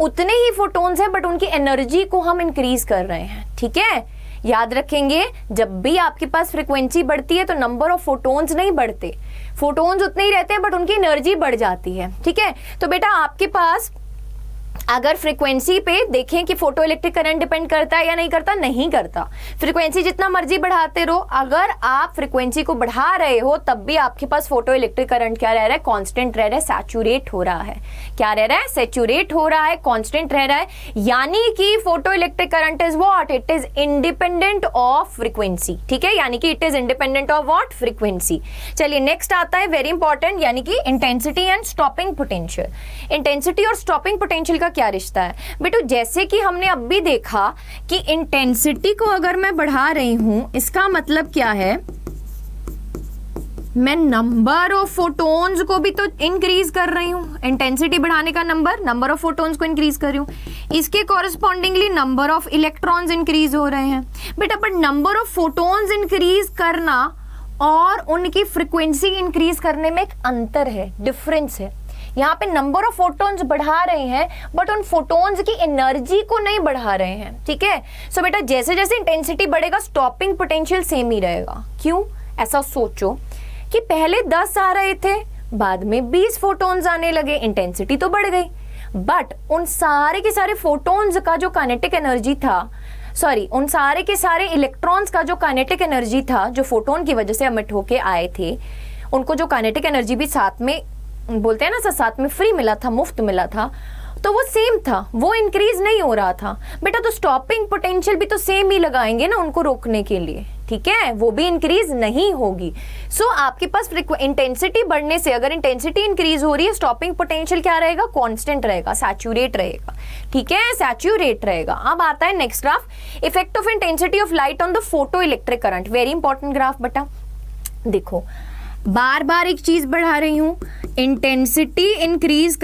A: उतने ही फोटोन्स हैं बट उनकी एनर्जी को हम इंक्रीज कर रहे हैं। ठीक है, याद रखेंगे जब भी आपके पास फ्रीक्वेंसी बढ़ती है तो नंबर ऑफ फोटोन्स नहीं बढ़ते, फोटोन्स उतने ही रहते हैं बट उनकी एनर्जी बढ़ जाती है। ठीक है, तो बेटा आपके पास अगर फ्रीक्वेंसी पे देखें कि फोटो इलेक्ट्रिक करंट डिपेंड करता है या नहीं करता, नहीं करता। फ्रीक्वेंसी जितना मर्जी बढ़ाते रहो, अगर आप फ्रीक्वेंसी को बढ़ा रहे हो तब भी आपके पास फोटो इलेक्ट्रिक करंट क्या रह रहा है, कांस्टेंट रह रहा है, सैचुरेट हो रहा है। क्या रह रहा है, सैचुरेट हो रहा है, कांस्टेंट रह रहा है। यानी कि photo electric current is what, it is independent of frequency. ठीक है, यानी कि it is independent of what, frequency. चलिए नेक्स्ट आता है वेरी इंपॉर्टेंट, यानी कि intensity and stopping potential. Intensity और स्टॉपिंग पोटेंशियल का क्या रिश्ता है बेटो? जैसे कि हमने अब भी देखा कि इंटेंसिटी को अगर मैं बढ़ा रही हूं, इसका मतलब क्या है, मैं नंबर ऑफ फोटोन्स को भी तो इंक्रीज कर रही हूं। इंटेंसिटी बढ़ाने का नंबर ऑफ फोटोन्स को इंक्रीज कर रही हूं, इसके correspondingly number of electrons increase हो रहे हैं बेटा। पर नंबर ऑफ फोटोन्स इंक्रीज करना और उनकी फ्रीक्वेंसी इंक्रीज करने में एक अंतर है, डिफरेंस है। यहाँ पे नंबर ऑफ फोटोन्स बढ़ा रहे हैं बट उन फोटोन्स की एनर्जी को नहीं बढ़ा रहे हैं। ठीक है, सो बेटा जैसे जैसे इंटेंसिटी बढ़ेगा स्टॉपिंग पोटेंशियल सेम ही रहेगा। क्यों? ऐसा सोचो कि पहले 10 आ रहे थे, बाद में 20 फोटोन्स आने लगे, इंटेंसिटी तो बढ़ गई, बट उन सारे के सारे फोटोन्स का जो काइनेटिक एनर्जी था, उन सारे के सारे इलेक्ट्रॉन्स का जो काइनेटिक एनर्जी था, जो फोटोन की वजह से एमिट होके आए थे, उनको जो काइनेटिक एनर्जी भी साथ में बोलते हैं ना, साथ में फ्री मिला था, मुफ्त मिला था, तो वो सेम था, वो इंक्रीज नहीं हो रहा था बेटा। तो स्टॉपिंग पोटेंशियल भी तो सेम ही लगाएंगे ना उनको रोकने के लिए। ठीक है, वो भी इंक्रीज नहीं होगी। सो आपके पास इंटेंसिटी बढ़ने से, अगर इंटेंसिटी इंक्रीज हो रही है, स्टॉपिंग पोटेंशियल क्या रहेगा, कांस्टेंट रहेगा, सैचुरेट रहेगा। ठीक है, सैचुरेट रहेगा। अब आता है next graph, effect of intensity of light on the photo electric current. Very important graph बेटा। देखो बार बार एक चीज बढ़ा रही हूं, इंटेंसिटी इंक्रीज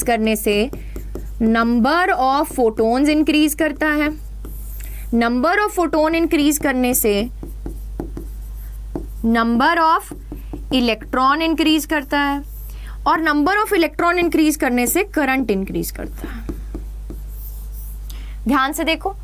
A: करने से नंबर ऑफ फोटोन्स इंक्रीज करता है, नंबर ऑफ फोटोन इंक्रीज करने से नंबर ऑफ इलेक्ट्रॉन इंक्रीज करता है, और नंबर ऑफ इलेक्ट्रॉन इंक्रीज करने से करंट इंक्रीज करता है। ध्यान से देखो,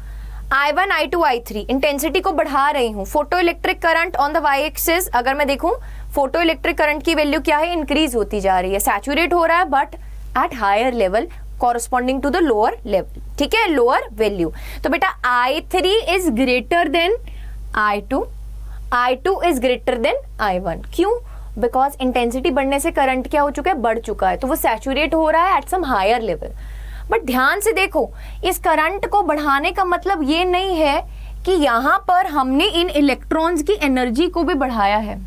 A: I1, I2, I3 इंटेंसिटी को बढ़ा रही हूं, photo electric current on the y axis अगर मैं देखूं, फोटो इलेक्ट्रिक करंट की वैल्यू क्या है, इंक्रीज होती जा रही है, सैचुरेट हो रहा है but at higher level corresponding to the lower level. ठीक है, लोअर वैल्यू। तो बेटा I3 is greater than I2, I2 is greater than I1। क्यों? बिकॉज इंटेंसिटी बढ़ने से करंट क्या हो चुका है, बढ़ चुका है, तो वो सैचुरेट हो रहा है at some higher level. But ध्यान से देखो, इस करंट को बढ़ाने का मतलब ये नहीं है कि यहां पर हमने इन इलेक्ट्रॉन्स की एनर्जी को भी बढ़ाया है।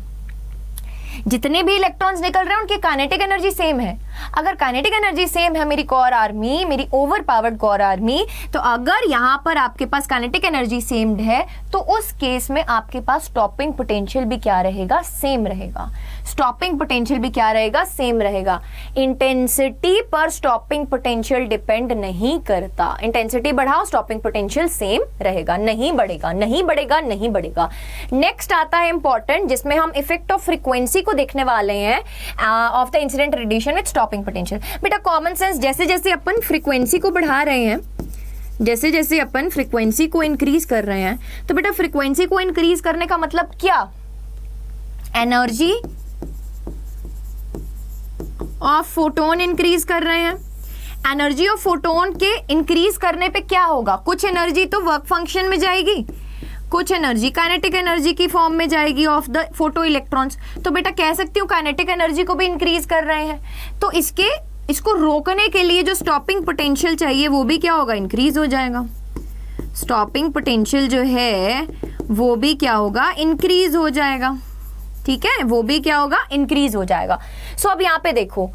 A: जितने भी इलेक्ट्रॉन्स निकल रहे हैं उनकी काइनेटिक एनर्जी सेम है। अगर काइनेटिक एनर्जी सेम है, मेरी कोर आर्मी, मेरी ओवर पावर्ड कोर आर्मी, तो अगर यहाँ पर आपके पास काइनेटिक एनर्जी सेम है तो उस केस में आपके पास स्टॉपिंग पोटेंशियल भी क्या रहेगा, सेम रहेगा। स्टॉपिंग पोटेंशियल भी क्या रहेगा, सेम रहेगा। इंटेंसिटी पर स्टॉपिंग पोटेंशियल डिपेंड नहीं करता। इंटेंसिटी बढ़ाओ, स्टॉपिंग पोटेंशियल सेम रहेगा, नहीं बढ़ेगा, नहीं बढ़ेगा, नहीं बढ़ेगा। नेक्स्ट आता है इंपॉर्टेंट, जिसमें हम इफेक्ट ऑफ फ्रीक्वेंसी को देखने वाले हैं of the incident radiation with stopping potential. बेटा कॉमन सेंस, जैसे जैसे अपन फ्रीक्वेंसी को बढ़ा रहे हैं, जैसे जैसे अपन फ्रीक्वेंसी को इंक्रीज कर रहे हैं, तो बेटा फ्रीक्वेंसी को इंक्रीज करने का मतलब क्या, एनर्जी ऑफ फोटोन इंक्रीज कर रहे हैं। एनर्जी ऑफ फोटोन के इंक्रीज करने पे क्या होगा, कुछ एनर्जी तो वर्क फंक्शन में जाएगी, कुछ एनर्जी काइनेटिक एनर्जी की फॉर्म में जाएगी ऑफ द फोटो इलेक्ट्रॉन्स। तो बेटा कह सकती हूँ काइनेटिक एनर्जी को भी इंक्रीज कर रहे हैं, तो इसको रोकने के लिए जो स्टॉपिंग पोटेंशियल चाहिए वो भी क्या होगा, इंक्रीज हो जाएगा। स्टॉपिंग पोटेंशियल जो है वो भी क्या होगा, इंक्रीज हो जाएगा। ठीक है, वो भी क्या होगा, इंक्रीज हो जाएगा। सो अब यहाँ पे देखो,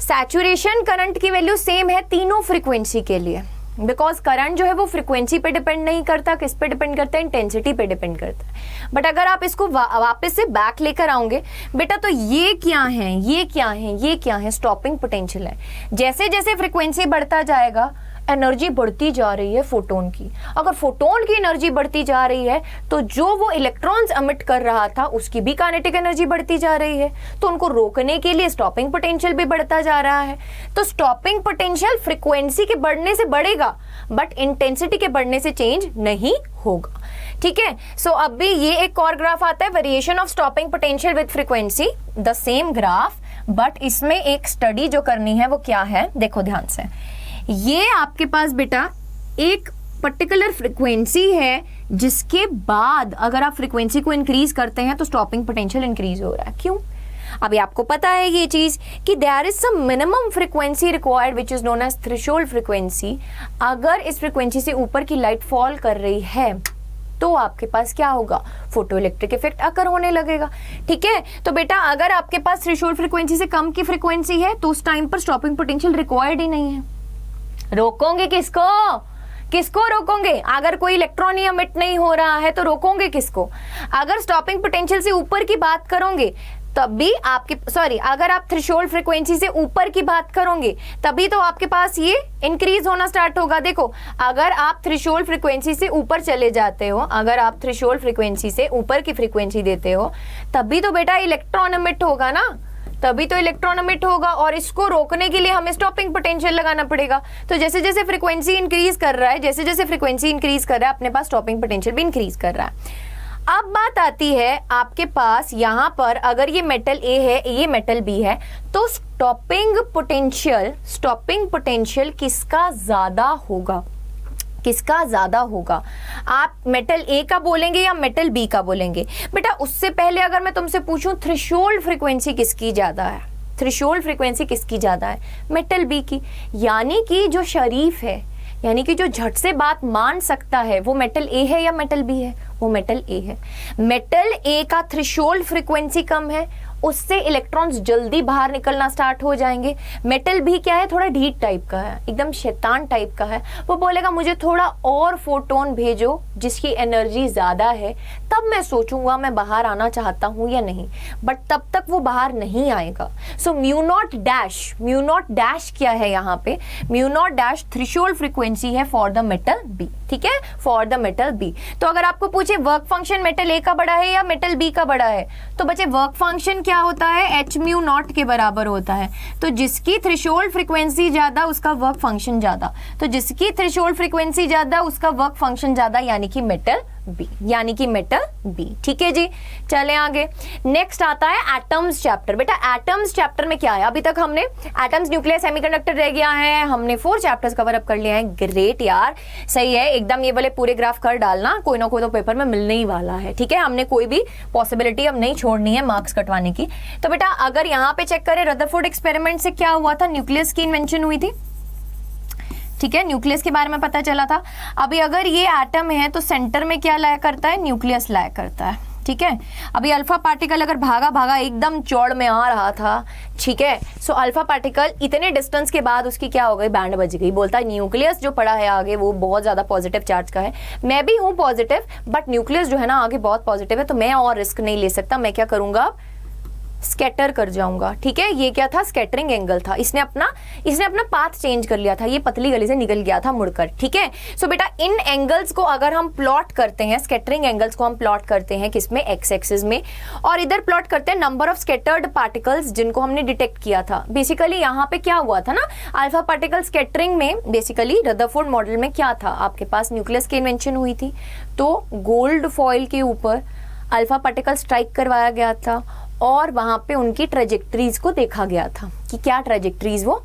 A: सैचुरेशन करंट की वैल्यू सेम है तीनों फ्रीक्वेंसी के लिए, बिकॉज करंट जो है वो फ्रीक्वेंसी पे डिपेंड नहीं करता, किस पे डिपेंड करता है, इंटेंसिटी पे डिपेंड करता है। बट अगर आप इसको वापस से बैक लेकर आओगे बेटा, तो ये क्या है, ये क्या है, ये क्या है, स्टॉपिंग पोटेंशियल है। जैसे जैसे फ्रीक्वेंसी बढ़ता जाएगा एनर्जी बढ़ती जा रही है फोटोन की। अगर फोटोन की एनर्जी बढ़ती जा रही है तो जो वो इलेक्ट्रॉन्स एमिट कर रहा था उसकी भी काइनेटिक एनर्जी बढ़ती जा रही है, तो उनको रोकने के लिए स्टॉपिंग पोटेंशियल भी बढ़ता जा रहा है। तो स्टॉपिंग पोटेंशियल फ्रीक्वेंसी के बढ़ने से बढ़ेगा बट इंटेंसिटी के बढ़ने से चेंज नहीं होगा। ठीक है, सो अब भी ये एक और ग्राफ आता है, variation of stopping potential with frequency, the same graph but इसमें एक स्टडी जो करनी है वो क्या है, देखो ध्यान से, ये आपके पास बेटा एक पर्टिकुलर फ्रीक्वेंसी है जिसके बाद अगर आप फ्रीक्वेंसी को इंक्रीज करते हैं तो स्टॉपिंग पोटेंशियल इंक्रीज हो रहा है। क्यों? अभी आपको पता है ये चीज कि there is some minimum frequency required which is known as threshold frequency. अगर इस फ्रीक्वेंसी से ऊपर की लाइट फॉल कर रही है तो आपके पास क्या होगा, फोटो इलेक्ट्रिक इफेक्ट अकर होने लगेगा। ठीक है, तो बेटा अगर आपके पास थ्रेशोल्ड फ्रीक्वेंसी से कम की फ्रीक्वेंसी है तो उस टाइम पर स्टॉपिंग पोटेंशियल रिक्वायर्ड ही नहीं है। रोकोगे किसको? किसको रोकोगे? अगर कोई इलेक्ट्रॉन ही एमिट नहीं हो रहा है तो रोकोगे किसको? अगर स्टॉपिंग पोटेंशियल से ऊपर की बात करोगे तब भी आपके अगर आप थ्रेशोल्ड फ्रीक्वेंसी से ऊपर की बात करोगे तभी तो आपके पास ये इंक्रीज होना स्टार्ट होगा। देखो, अगर आप थ्रेशोल्ड फ्रीक्वेंसी से ऊपर चले जाते हो, अगर आप थ्रेशोल्ड फ्रीक्वेंसी से ऊपर की फ्रीक्वेंसी देते हो तभी तो बेटा इलेक्ट्रॉन एमिट होगा ना, तभी तो इलेक्ट्रॉन एमिट होगा। और इसको रोकने के लिए हमें स्टॉपिंग पोटेंशियल लगाना पड़ेगा। तो जैसे जैसे फ्रीक्वेंसी इंक्रीज कर रहा है, जैसे जैसे फ्रीक्वेंसी इंक्रीज कर रहा है, अपने पास स्टॉपिंग पोटेंशियल भी इंक्रीज कर रहा है। अब बात आती है आपके पास यहाँ पर, अगर ये मेटल ए है, ये मेटल बी है, तो स्टॉपिंग पोटेंशियल किसका ज्यादा होगा? किसका ज्यादा होगा? आप मेटल ए का बोलेंगे या मेटल बी का बोलेंगे? बेटा उससे पहले अगर मैं तुमसे पूछूं थ्रेशोल्ड फ्रीक्वेंसी किसकी ज्यादा है, थ्रेशोल्ड फ्रीक्वेंसी किसकी ज्यादा है? मेटल बी की। यानी कि जो शरीफ है, यानी कि जो झट से बात मान सकता है, वो मेटल ए है या मेटल बी है? वो मेटल ए है। मेटल ए का थ्रेशोल्ड फ्रीक्वेंसी कम है, उससे इलेक्ट्रॉन्स जल्दी बाहर निकलना स्टार्ट हो जाएंगे। मेटल भी क्या है, थोड़ा ढीठ टाइप का है, एकदम शैतान टाइप का है। वो बोलेगा मुझे थोड़ा और फोटोन भेजो जिसकी एनर्जी ज्यादा है, तब मैं सोचूंगा मैं बाहर आना चाहता हूं या नहीं, बट तब तक वो बाहर नहीं आएगा। सो म्यू नॉट डैश क्या है यहाँ पे? Mu naught dash threshold frequency है फॉर द मेटल बी। ठीक है, फॉर द मेटल बी। तो अगर आपको पूछे वर्क फंक्शन मेटल ए का बड़ा है या मेटल बी का बड़ा है, तो बच्चे वर्क फंक्शन क्या होता है? एच म्यू नॉट के बराबर होता है। तो जिसकी थ्रेशोल्ड फ्रीक्वेंसी ज्यादा उसका वर्क फंक्शन ज्यादा, तो जिसकी थ्रेशोल्ड फ्रीक्वेंसी ज्यादा उसका वर्क फंक्शन ज्यादा, यानी कि मेटल बी, यानी कि मेटल बी। ठीक है जी, चले आगे। नेक्स्ट आता है एटम्स चैप्टर। बेटा एटम्स चैप्टर में क्या है? अभी तक हमने एटम्स, न्यूक्लियस, सेमीकंडक्टर रह गया है, हमने 4 चैप्टर्स कवर अप कर लिए हैं। ग्रेट यार, सही है एकदम। ये वाले पूरे ग्राफ कर डालना, कोई ना कोई तो पेपर में मिलने ही वाला है। ठीक है, हमने कोई भी पॉसिबिलिटी अब नहीं छोड़नी है मार्क्स कटवाने की। तो बेटा अगर यहाँ पे चेक करें, रदरफोर्ड एक्सपेरिमेंट से क्या हुआ था? न्यूक्लियस की इन्वेंशन हुई थी। ठीक है, न्यूक्लियस के बारे में पता चला था। अभी अगर ये एटम है तो सेंटर में क्या लाया करता है? न्यूक्लियस लाया करता है। ठीक है, अभी अल्फा पार्टिकल अगर भागा एकदम चौड़ में आ रहा था, ठीक है, सो अल्फा पार्टिकल इतने डिस्टेंस के बाद उसकी क्या हो गई? बैंड बज गई। बोलता है न्यूक्लियस जो पड़ा है आगे वो बहुत ज्यादा पॉजिटिव चार्ज का है। मैं भी हूँ पॉजिटिव, बट न्यूक्लियस जो है ना आगे बहुत पॉजिटिव है, तो मैं और रिस्क नहीं ले सकता। मैं क्या करूंगा? स्कैटर कर जाऊंगा। ठीक है, ये क्या था? स्कैटरिंग एंगल था। इसने अपना पाथ चेंज कर लिया था, ये पतली गली से निकल गया था मुड़कर। ठीक है, सो बेटा इन एंगल्स को अगर हम प्लॉट करते हैं, स्कैटरिंग एंगल्स को हम प्लॉट करते हैं किसमें? एक्स एक्सिस में, और इधर प्लॉट करते हैं नंबर ऑफ स्कैटर्ड पार्टिकल्स जिनको हमने डिटेक्ट किया था। बेसिकली यहाँ पे क्या हुआ था ना, अल्फा पार्टिकल स्कैटरिंग में बेसिकली रदरफोर्ड मॉडल में क्या था? आपके पास न्यूक्लियस की इन्वेंशन हुई थी, तो गोल्ड फॉइल के ऊपर अल्फा पार्टिकल स्ट्राइक करवाया गया था और वहां पे उनकी ट्रेजेक्टरीज को देखा गया था कि क्या ट्रेजेक्टरीज वो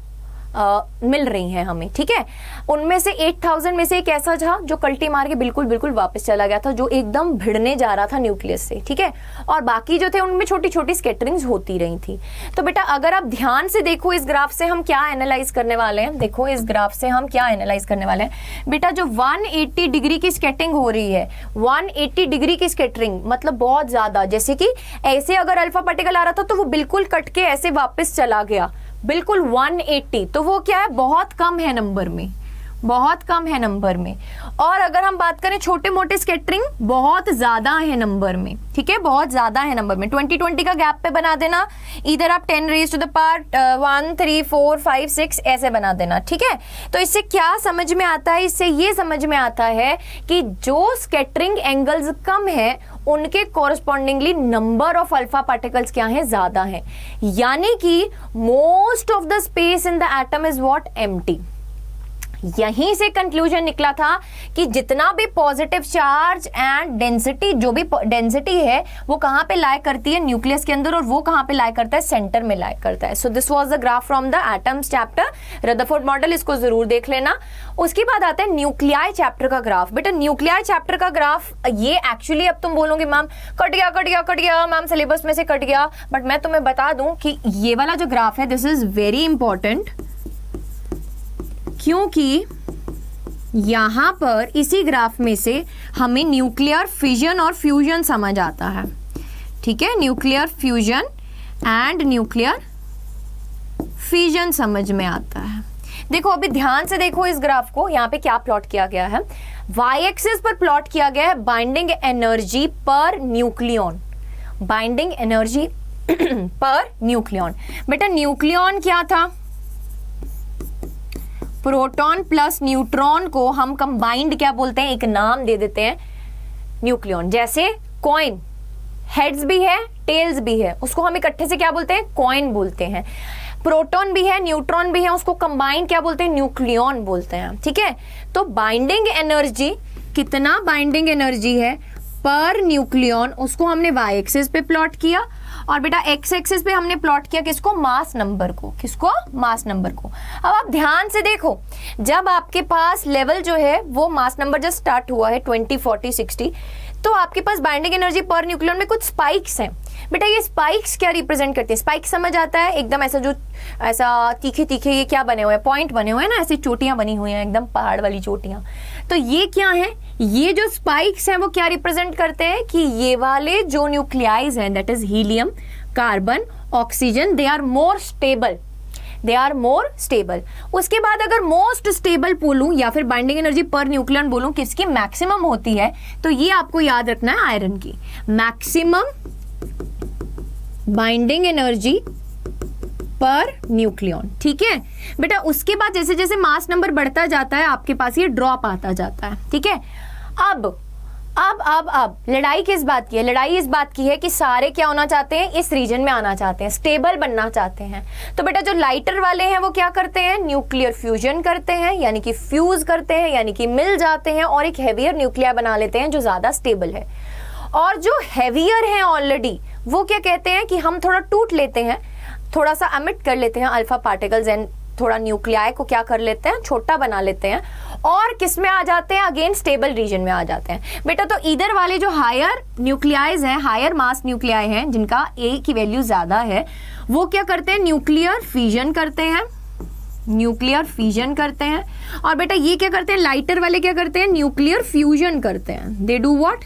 A: मिल रही हैं हमें। ठीक है, उनमें से 8000 में से एक ऐसा था जो कल्टी मार के बिल्कुल वापस चला गया था, जो एकदम भिड़ने जा रहा था न्यूक्लियस से। ठीक है, और बाकी जो थे उनमें छोटी छोटी स्कैटरिंग्स होती रही थी। तो बेटा अगर आप ध्यान से देखो, इस ग्राफ से हम क्या एनालाइज करने वाले हैं? देखो इस ग्राफ से हम क्या एनालाइज करने वाले हैं बेटा? जो 180 डिग्री की स्कैटरिंग हो रही है, 180 डिग्री की स्कैटरिंग मतलब बहुत ज्यादा, जैसे कि ऐसे अगर अल्फा पार्टिकल आ रहा था तो वो बिल्कुल कट के ऐसे वापस चला गया, बिल्कुल 180, तो वो क्या है? बहुत कम है नंबर में, बहुत कम है नंबर में। और अगर हम बात करें छोटे मोटे स्कैटरिंग, बहुत ज्यादा है नंबर में। ठीक है, बहुत ज्यादा है नंबर में। 20 का गैप पे बना देना, इधर आप 10 raised to the power 1 3 4 5 6 ऐसे बना देना। ठीक है, तो इससे क्या समझ में आता है? इससे ये समझ में आता है कि जो स्कैटरिंग एंगल्स कम है उनके correspondingly number of alpha particles क्या है? ज्यादा है। यानी कि most of the space in the atom is what? Empty. यहीं से कंक्लूजन निकला था कि जितना भी पॉजिटिव चार्ज एंड डेंसिटी, जो भी डेंसिटी है वो कहाँ पे लाई करती है, न्यूक्लियस के अंदर, और वो कहाँ पे लाई करता है, सेंटर में लाई करता है. So this was the graph from the atoms chapter, Rutherford model, इसको जरूर देख लेना. उसके बाद आता है न्यूक्लियाई चैप्टर का ग्राफ. बेटा न्यूक्लियाई चैप्टर का ग्राफ ये एक्चुअली, अब तुम बोलोगे मैम कट गया मैम, सिलेबस में से कट गया, बट मैं तुम्हें बता दूं कि ये वाला जो ग्राफ है दिस इज वेरी इंपॉर्टेंट, क्योंकि यहां पर इसी ग्राफ में से हमें न्यूक्लियर फिजन और फ्यूजन समझ आता है. ठीक है, nuclear fusion and nuclear fission समझ में आता है. देखो अभी ध्यान से देखो इस ग्राफ को, यहाँ पे क्या प्लॉट किया गया है. वाई एक्सिस पर प्लॉट किया गया है binding energy per nucleon, binding energy per nucleon. बेटा न्यूक्लियन क्या था, प्रोटॉन प्लस न्यूट्रॉन को हम कंबाइंड क्या बोलते हैं, एक नाम दे देते हैं न्यूक्लियन. जैसे कॉइन, हेड्स भी है टेल्स भी है, उसको हम इकट्ठे से क्या बोलते हैं, कॉइन बोलते हैं. प्रोटॉन भी है न्यूट्रॉन भी है, उसको कंबाइंड क्या बोलते हैं, न्यूक्लियन बोलते हैं. ठीक है, तो बाइंडिंग एनर्जी, कितना बाइंडिंग एनर्जी है पर न्यूक्लियन, उसको हमने वाई एक्सिस पे प्लॉट किया, और बेटा एक्स एक्सिस पे हमने प्लॉट किया किसको, मास नंबर को. किसको, मास नंबर को. अब आप ध्यान से देखो, जब आपके पास लेवल जो है वो मास नंबर जब स्टार्ट हुआ है 20, 40, 60, तो आपके पास बाइंडिंग एनर्जी पर न्यूक्लियन में कुछ स्पाइक्स हैं. बेटा ये स्पाइक्स क्या रिप्रेजेंट करते हैं, स्पाइक समझ आता है, एकदम ऐसा जो ऐसा तीखे तीखे ये क्या बने हुए हैं, पॉइंट बने हुए हैं ना, ऐसी चोटियां बनी हुई हैं, एकदम पहाड़ वाली चोटियां. तो ये क्या है, ये जो स्पाइक्स हैं वो क्या रिप्रेजेंट करते हैं कि ये वाले जो न्यूक्लियाइज हैं, that is helium, carbon, oxygen, they are more stable, they are more stable. उसके बाद अगर मोस्ट स्टेबल बोलूं या फिर बाइंडिंग एनर्जी पर न्यूक्लियन बोलूं किसकी मैक्सिमम होती है, तो ये आपको याद रखना है आयरन की. Maximum binding energy per nucleon. ठीक है बेटा, उसके बाद जैसे जैसे मास नंबर बढ़ता जाता है आपके पास ये ड्रॉप आता जाता है. ठीक है, अब लड़ाई किस बात की है, लड़ाई इस बात की है कि सारे क्या होना चाहते हैं, इस रीजन में आना चाहते हैं, स्टेबल बनना चाहते हैं. तो बेटा जो लाइटर वाले हैं वो क्या करते हैं, न्यूक्लियर फ्यूजन करते हैं, यानी कि फ्यूज करते हैं, यानी कि मिल जाते हैं और एक हैवियर न्यूक्लियर बना लेते हैं जो ज्यादा स्टेबल है. और जो हैवियर है ऑलरेडी, वो क्या कहते हैं कि हम थोड़ा टूट लेते हैं, थोड़ा सा एमिट कर लेते हैं अल्फा पार्टिकल्स एंड थोड़ा न्यूक्लियाई को क्या कर लेते हैं, छोटा बना लेते हैं, और किस में आ जाते हैं, अगेन स्टेबल रीजन में आ जाते हैं. बेटा तो इधर वाले जो हायर न्यूक्लियाइज हैं, हायर मास न्यूक्लियाई हैं, जिनका ए की वैल्यू ज्यादा है, वो क्या करते हैं, न्यूक्लियर फिजन करते हैं, न्यूक्लियर फिजन करते हैं. और बेटा ये क्या करते हैं, लाइटर वाले क्या करते हैं, न्यूक्लियर फ्यूजन करते हैं. They do what,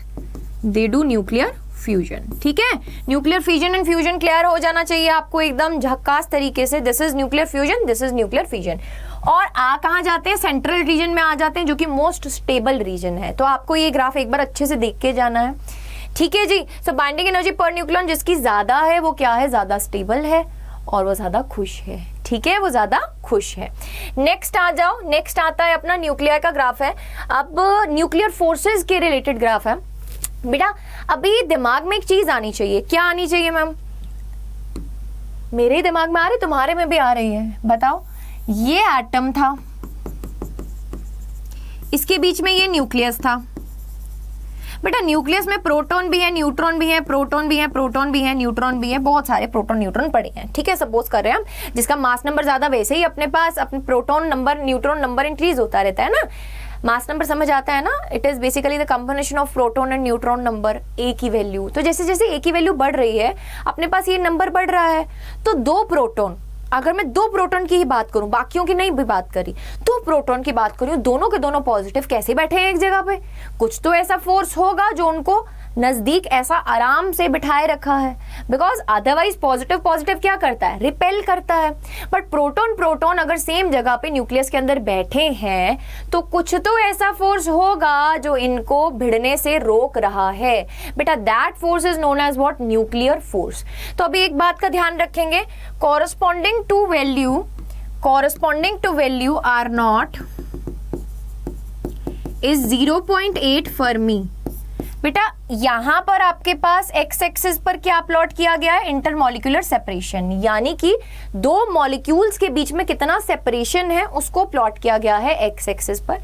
A: they do nuclear fusion. ठीक है, nuclear fusion and fusion clear हो जाना चाहिए आपको एकदम झक्कास तरीके से. This is nuclear fusion, this is nuclear fission. और आ कहाँ जाते हैं, सेंट्रल रीजन में आ जाते हैं, जो कि मोस्ट स्टेबल रीजन है. तो आपको ये ग्राफ एक बार अच्छे से देख के जाना है. ठीक है जी. सो बाइंडिंग एनर्जी पर न्यूक्लियन जिसकी ज्यादा है वो क्या है, ज्यादा स्टेबल है और वो ज्यादा खुश है. ठीक है, वो ज्यादा खुश है. नेक्स्ट आ जाओ, नेक्स्ट आता है अपना न्यूक्लियर का ग्राफ है. अब न्यूक्लियर फोर्सेज के रिलेटेड ग्राफ है. बेटा अभी दिमाग में एक चीज आनी चाहिए, क्या आनी चाहिए मैम, मेरे दिमाग में आ रही, तुम्हारे में भी आ रही है, बताओ. ये एटम था, इसके बीच में ये न्यूक्लियस था. बेटा न्यूक्लियस में प्रोटॉन भी है, न्यूट्रॉन भी है, प्रोटॉन भी है, प्रोटॉन भी है, न्यूट्रॉन भी है, बहुत सारे प्रोटॉन न्यूट्रॉन पड़े हैं. ठीक है, सपोज कर रहे हैं हम, जिसका मास नंबर ज्यादा वैसे ही अपने पास अपने proton number neutron number increase होता रहता है ना. मास नंबर समझ आता है ना, it is basically the combination of proton and neutron number, A की वैल्यू. तो जैसे जैसे ए की वैल्यू बढ़ रही है अपने पास ये नंबर बढ़ रहा है. तो दो प्रोटॉन, अगर मैं दो प्रोटॉन की ही बात करूं, बाकियों की नहीं भी बात करी, दो प्रोटॉन की बात करूं, दोनों के दोनों पॉजिटिव कैसे बैठे हैं एक जगह पे, कुछ तो ऐसा फोर्स होगा जो उनको नजदीक ऐसा आराम से बिठाए रखा है. बिकॉज अदरवाइज पॉजिटिव पॉजिटिव क्या करता है, रिपेल करता है. बट प्रोटॉन प्रोटॉन अगर सेम जगह पे न्यूक्लियस के अंदर बैठे हैं तो कुछ तो ऐसा फोर्स होगा जो इनको भिड़ने से रोक रहा है. बेटा that force is known as what, nuclear force. तो अभी एक बात का ध्यान रखेंगे, corresponding to value R naught is 0.8 fermi. बेटा यहां पर आपके पास एक्स एक्सिस पर क्या प्लॉट किया गया है, इंटरमॉलिक्यूलर सेपरेशन, यानी कि दो मॉलिक्यूल्स के बीच में कितना सेपरेशन है उसको प्लॉट किया गया है एक्स एक्सिस पर।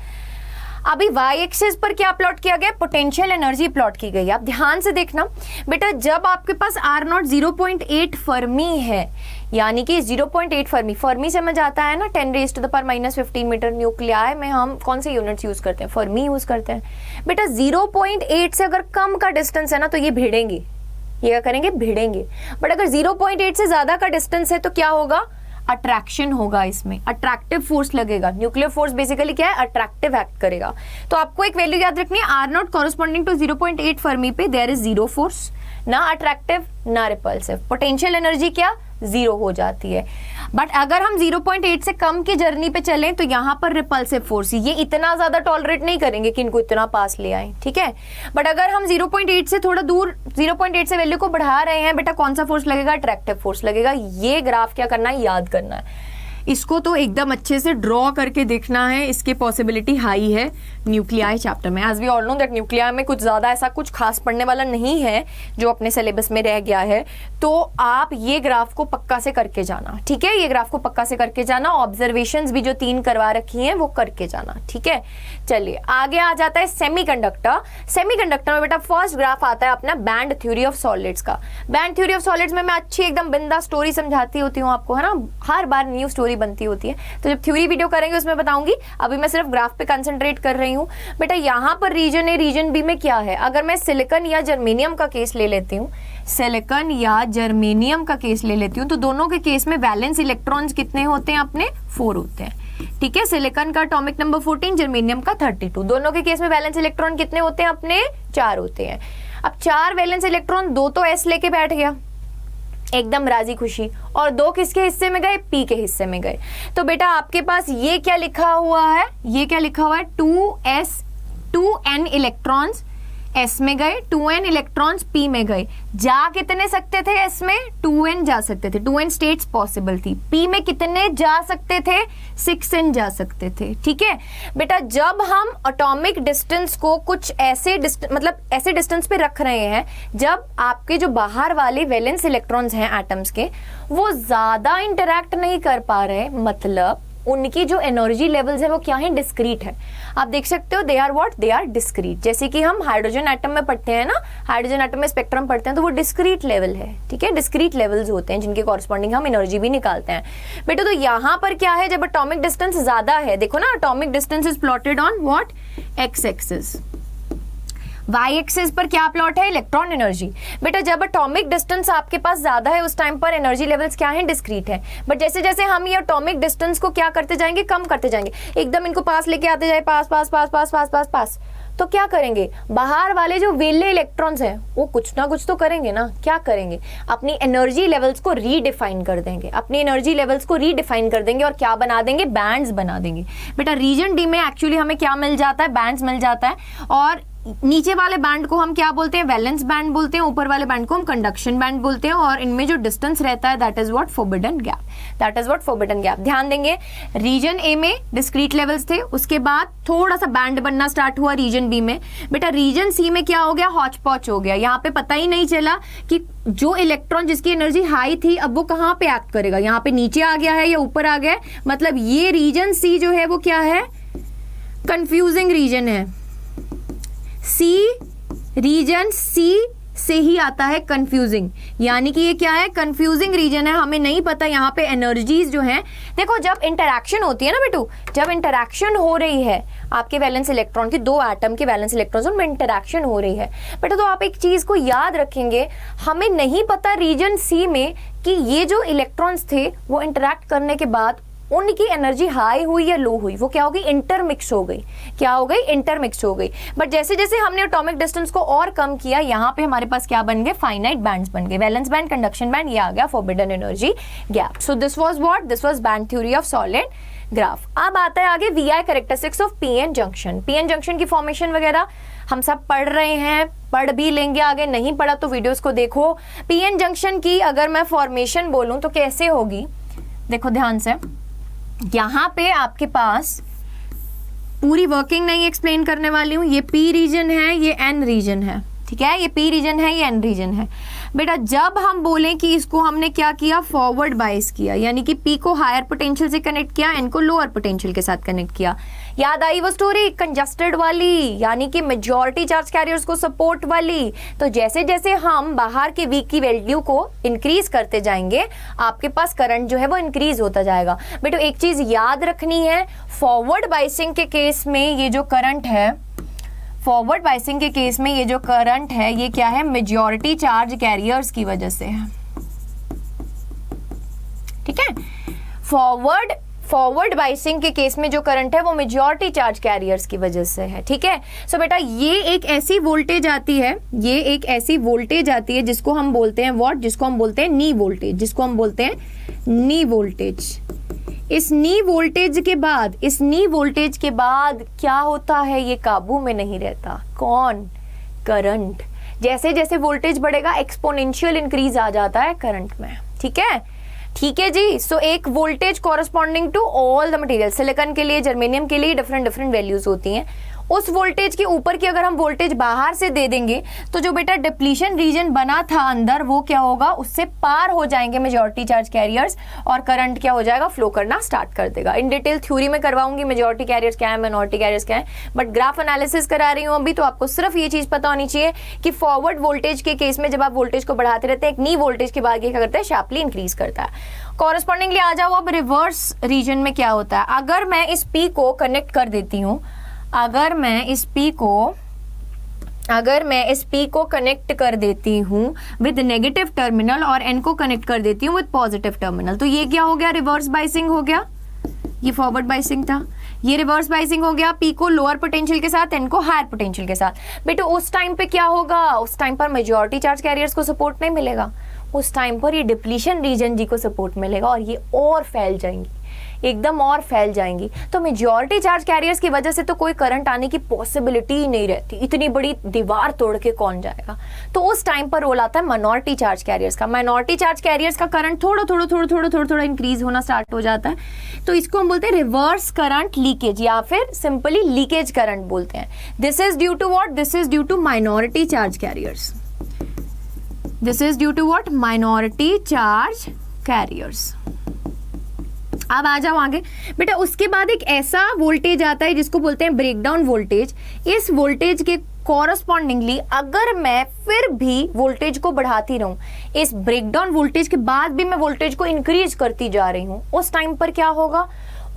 A: अभी वाई एक्सिस पर क्या प्लॉट किया गया, पोटेंशियल एनर्जी प्लॉट की गई है। आप ध्यान से देखना बेटा, जब आपके पास R0 0.8 फर्मी है, यानी कि 0.8 फर्मी, फर्मी समझ आता है ना, 10⁻⁻15 मीटर, न्यूक्लियाई में हम कौन से यूनिट्स यूज करते हैं, फर्मी यूज करते हैं। बेटा 0.8 से अगर कम का डिस्टेंस है ना तो ये भिड़ेंगे, ये क्या करेंगे, भिड़ेंगे। बट अगर 0.8 से ज्यादा का डिस्टेंस है तो क्या होगा, अट्रैक्शन होगा, इसमें अट्रैक्टिव फोर्स लगेगा। न्यूक्लियर फोर्स बेसिकली क्या है, अट्रैक्टिव एक्ट करेगा। तो आपको एक वैल्यू याद रखनी है, R0 कॉरेस्पॉन्डिंग टू 0.8 फर्मी पे देयर इज जीरो फोर्स, ना अट्रैक्टिव ना रिपल्सिव, पोटेंशियल एनर्जी क्या, जीरो हो जाती है। बट अगर हम 0.8 से कम की जर्नी पे चलें तो यहाँ पर रिपल्सिव फोर्स, ये इतना ज्यादा टॉलरेट नहीं करेंगे कि इनको इतना पास ले आए, ठीक है। बट अगर हम 0.8 से थोड़ा दूर, 0.8 से वैल्यू को बढ़ा रहे हैं, बेटा कौन सा फोर्स लगेगा, अट्रैक्टिव फोर्स लगेगा। ये ग्राफ क्या करना है, याद करना है, इसको तो एकदम अच्छे से ड्रॉ करके देखना है, इसकी पॉसिबिलिटी हाई है न्यूक्लियाई चैप्टर में। As we all know that nuclei में कुछ ज्यादा ऐसा कुछ खास पढ़ने वाला नहीं है जो अपने सिलेबस में रह गया है, तो आप ये ग्राफ को पक्का से करके जाना, ठीक है। ये ग्राफ को पक्का से करके जाना, ऑब्जर्वेशंस भी जो 3 करवा रखी हैं वो करके जाना, ठीक है। चलिए आगे आ जाता है सेमीकंडक्टर। सेमीकंडक्टर में बेटा फर्स्ट ग्राफ आता है अपना बैंड थ्योरी ऑफ सॉलिड्स का। बैंड थ्योरी ऑफ सॉलिड्स में मैं अच्छी एकदम बिंदा स्टोरी समझाती होती हूँ आपको, है ना, हर बार न्यू स्टोरी बनती होती है, तो जब थ्योरी वीडियो करेंगे उसमें बताऊंगी, अभी मैं सिर्फ ग्राफ पे कंसंट्रेट कर रही हूँ। बेटा यहाँ पर रीजन ए रीजन बी में क्या है, अगर मैं सिलिकॉन या जर्मेनियम का केस ले लेती हूँ, सिलिकॉन या जर्मेनियम का केस ले लेती हूँ, तो दोनों के केस में वैलेंस इलेक्ट्रॉन्स कितने होते हैं अपने, 4 होते हैं, ठीक है। सिलिकॉन का एटॉमिक नंबर 14, जर्मेनियम का 32, दोनों के केस में वैलेंस इलेक्ट्रॉन कितने होते हैं अपने, 4 होते हैं। अब 4 वैलेंस इलेक्ट्रॉन, 2 तो एस लेके बैठ गया, एकदम राजी खुशी, और 2 किसके हिस्से में गए, पी के हिस्से में गए। तो बेटा आपके पास ये क्या लिखा हुआ है, ये क्या लिखा हुआ है, 2n इलेक्ट्रॉन्स एस में गए, 2n इलेक्ट्रॉन्स पी में गए। जा कितने सकते थे एस में, 2n जा सकते थे, 2n स्टेट्स पॉसिबल थी। पी में कितने जा सकते थे, 6n जा सकते थे, ठीक है। बेटा जब हम एटॉमिक डिस्टेंस को कुछ ऐसे मतलब ऐसे डिस्टेंस पे रख रहे हैं, जब आपके जो बाहर वाले वैलेंस इलेक्ट्रॉन्स हैं एटम्स के, वो ज्यादा इंटरैक्ट नहीं कर पा रहे, मतलब उनकी जो एनर्जी लेवल्स है वो क्या है, डिस्क्रीट है। आप देख सकते हो, they are what, they are discrete. जैसे कि हम हाइड्रोजन एटम में पढ़ते हैं ना, हाइड्रोजन एटम में स्पेक्ट्रम पढ़ते हैं, तो वो डिस्क्रीट लेवल है, ठीक है। डिस्क्रीट लेवल्स होते हैं जिनके कॉरस्पॉन्डिंग हम एनर्जी भी निकालते हैं। बेटा तो यहाँ पर क्या है, जब एटॉमिक डिस्टेंस ज्यादा है, देखो ना, atomic distance is plotted on what, x axis. Y axis पर क्या प्लॉट है, इलेक्ट्रॉन एनर्जी। बेटा जब एटॉमिक डिस्टेंस आपके पास ज्यादा है उस टाइम पर एनर्जी लेवल्स क्या है, डिस्क्रीट है। बट जैसे जैसे हम ये एटॉमिक डिस्टेंस को क्या करते जाएंगे, कम करते जाएंगे, एकदम इनको पास लेके आते जाए, पास पास पास पास पास पास पास, तो क्या करेंगे, बाहर वाले जो वेले इलेक्ट्रॉन्स हैं वो कुछ ना कुछ तो करेंगे ना, क्या करेंगे, अपनी एनर्जी लेवल्स को रीडिफाइन कर देंगे, अपनी एनर्जी लेवल्स को रीडिफाइन कर देंगे और क्या बना देंगे, बैंड्स बना देंगे। बेटा रीजन डी में एक्चुअली हमें क्या मिल जाता है, बैंड्स मिल जाता है, और नीचे वाले बैंड को हम क्या बोलते हैं, वैलेंस बैंड बोलते हैं, ऊपर वाले बैंड को हम कंडक्शन बैंड बोलते हैं, और इनमें जो डिस्टेंस रहता है that is what, forbidden gap, that is what, forbidden gap. ध्यान देंगे, रीजन ए में डिस्क्रीट लेवल्स थे, उसके बाद थोड़ा सा बैंड बनना स्टार्ट हुआ रीजन बी में। बेटा रीजन सी में क्या हो गया, हॉच पॉच हो गया, यहाँ पे पता ही नहीं चला कि जो इलेक्ट्रॉन जिसकी एनर्जी हाई थी अब वो कहाँ पे एक्ट करेगा, यहाँ पे नीचे आ गया है या ऊपर आ गया है। मतलब ये रीजन सी जो है वो क्या है, कंफ्यूजिंग रीजन है। सी रीजन सी से ही आता है कंफ्यूजिंग, यानी कि ये क्या है, कंफ्यूजिंग रीजन है, हमें नहीं पता यहाँ पे एनर्जीज जो हैं। देखो जब इंटरैक्शन होती है ना बेटू, जब इंटरैक्शन हो रही है आपके वैलेंस इलेक्ट्रॉन की, 2 एटम के वैलेंस इलेक्ट्रॉन में इंटरैक्शन हो रही है बेटा, तो आप एक चीज को याद रखेंगे, हमें नहीं पता रीजन सी में कि ये जो इलेक्ट्रॉन्स थे वो इंटरैक्ट करने के बाद उनकी एनर्जी हाई हुई या लो हुई, वो क्या हो गई, इंटरमिक्स हो गई, क्या हो गई, इंटरमिक्स हो गई। बट जैसे जैसे हमने एटॉमिक डिस्टेंस को और कम किया, यहाँ पे हमारे पास क्या बन गए, फाइनाइट बैंड्स बन गए, वैलेंस बैंड, कंडक्शन बैंड, ये आ गया forbidden energy gap. So this was what, this was band theory of solid graph. अब आता है आगे VI characteristics of PN junction. PN junction की फॉर्मेशन वगैरह हम सब पढ़ रहे हैं, पढ़ भी लेंगे आगे, नहीं पढ़ा तो वीडियोस को देखो। पीएन जंक्शन की अगर मैं फॉर्मेशन बोलूं तो कैसे होगी, देखो ध्यान से, यहाँ पे आपके पास पूरी वर्किंग नहीं एक्सप्लेन करने वाली हूँ, ये पी रीजन है, ये एन रीजन है, ठीक है, ये पी रीजन है, ये एन रीजन है। बेटा जब हम बोलें कि इसको हमने क्या किया, फॉरवर्ड बायस किया, यानी कि पी को हायर पोटेंशियल से कनेक्ट किया, एन को लोअर पोटेंशियल के साथ कनेक्ट किया। याद आई वो स्टोरी कंजस्टेड वाली, यानी कि मेजॉरिटी चार्ज कैरियर्स को सपोर्ट वाली। तो जैसे जैसे हम बाहर के वीक की वैल्यू को इंक्रीज करते जाएंगे, आपके पास करंट जो है वो इंक्रीज होता जाएगा। बेटा एक चीज याद रखनी है, फॉरवर्ड बायसिंग के केस में ये जो करंट है, फॉरवर्ड बायसिंग के केस में ये जो करंट है, ये क्या है, मेजॉरिटी चार्ज कैरियर्स की वजह से है। ठीक है, फॉरवर्ड बायसिंग के केस में जो करंट है वो मेजॉरिटी चार्ज कैरियर्स की वजह से है। ठीक है, सो बेटा ये एक ऐसी वोल्टेज आती है, ये एक ऐसी वोल्टेज आती है जिसको हम बोलते हैं व्हाट, जिसको हम बोलते हैं नी वोल्टेज, जिसको हम बोलते हैं नी वोल्टेज। इस नी वोल्टेज के बाद क्या होता है, ये काबू में नहीं रहता। कौन, करंट। जैसे जैसे वोल्टेज बढ़ेगा एक्सपोनेंशियल इंक्रीज आ जाता है करंट में। ठीक है जी। सो एक voltage corresponding to all the material, silicon के लिए, जर्मेनियम के लिए डिफरेंट वैल्यूज होती हैं। उस वोल्टेज के ऊपर की अगर हम वोल्टेज बाहर से दे देंगे तो जो बेटा डिप्लीशन रीजन बना था अंदर, वो क्या होगा, उससे पार हो जाएंगे मेजॉरिटी चार्ज कैरियर्स और करंट क्या हो जाएगा, फ्लो करना स्टार्ट कर देगा। इन डिटेल थ्योरी में करवाऊंगी मेजॉरिटी कैरियर्स क्या है, माइनॉरिटी कैरियर्स क्या है, बट ग्राफ एनालिसिस करा रही हूँ अभी, तो आपको सिर्फ ये चीज पता होनी चाहिए कि फॉरवर्ड वोल्टेज के केस में जब आप वोल्टेज को बढ़ाते रहते हैं, एक नी वोल्टेज के बाद ये क्या करता है, शार्पली इंक्रीज करता है। कॉरस्पॉन्डिंगली आ जाओ अब रिवर्स रीजन में क्या होता है। अगर मैं इस पी को कनेक्ट कर देती हूँ, अगर मैं इस पी को कनेक्ट कर देती हूँ विद नेगेटिव टर्मिनल और एन को कनेक्ट कर देती हूँ विद पॉजिटिव टर्मिनल, तो ये क्या हो गया, रिवर्स बाइसिंग हो गया। ये फॉरवर्ड बाइसिंग था, ये रिवर्स बाइसिंग हो गया। पी को लोअर पोटेंशियल के साथ, एन को हायर पोटेंशियल के साथ। बेटा उस टाइम पे क्या होगा, उस टाइम पर मेजॉरिटी चार्ज कैरियर्स को सपोर्ट नहीं मिलेगा, उस टाइम पर ये डिप्लीशन रीजन जी को सपोर्ट मिलेगा और ये और फैल जाएंगी, एकदम और फैल जाएंगी। तो मेजॉरिटी चार्ज कैरियर्स की वजह से तो कोई करंट आने की पॉसिबिलिटी ही नहीं रहती, इतनी बड़ी दीवार तोड़ के कौन जाएगा। तो उस टाइम पर रोल आता है माइनॉरिटी चार्ज कैरियर्स का। माइनॉरिटी चार्ज कैरियर्स का करंट थोड़ा इंक्रीज होना स्टार्ट हो जाता है, तो इसको हम बोलते हैं रिवर्स करंट लीकेज या फिर सिंपली लीकेज करंट बोलते हैं। This is due to what, this is due to minority charge carriers, this is due to what, minority charge carriers. अब आ जाओ आगे बेटा, उसके बाद एक ऐसा वोल्टेज आता है जिसको बोलते हैं ब्रेकडाउन वोल्टेज। इस वोल्टेज के कॉरस्पॉन्डिंगली अगर मैं फिर भी वोल्टेज को बढ़ाती रहूं, इस ब्रेकडाउन वोल्टेज के बाद भी मैं वोल्टेज को इंक्रीज करती जा रही हूं, उस टाइम पर क्या होगा,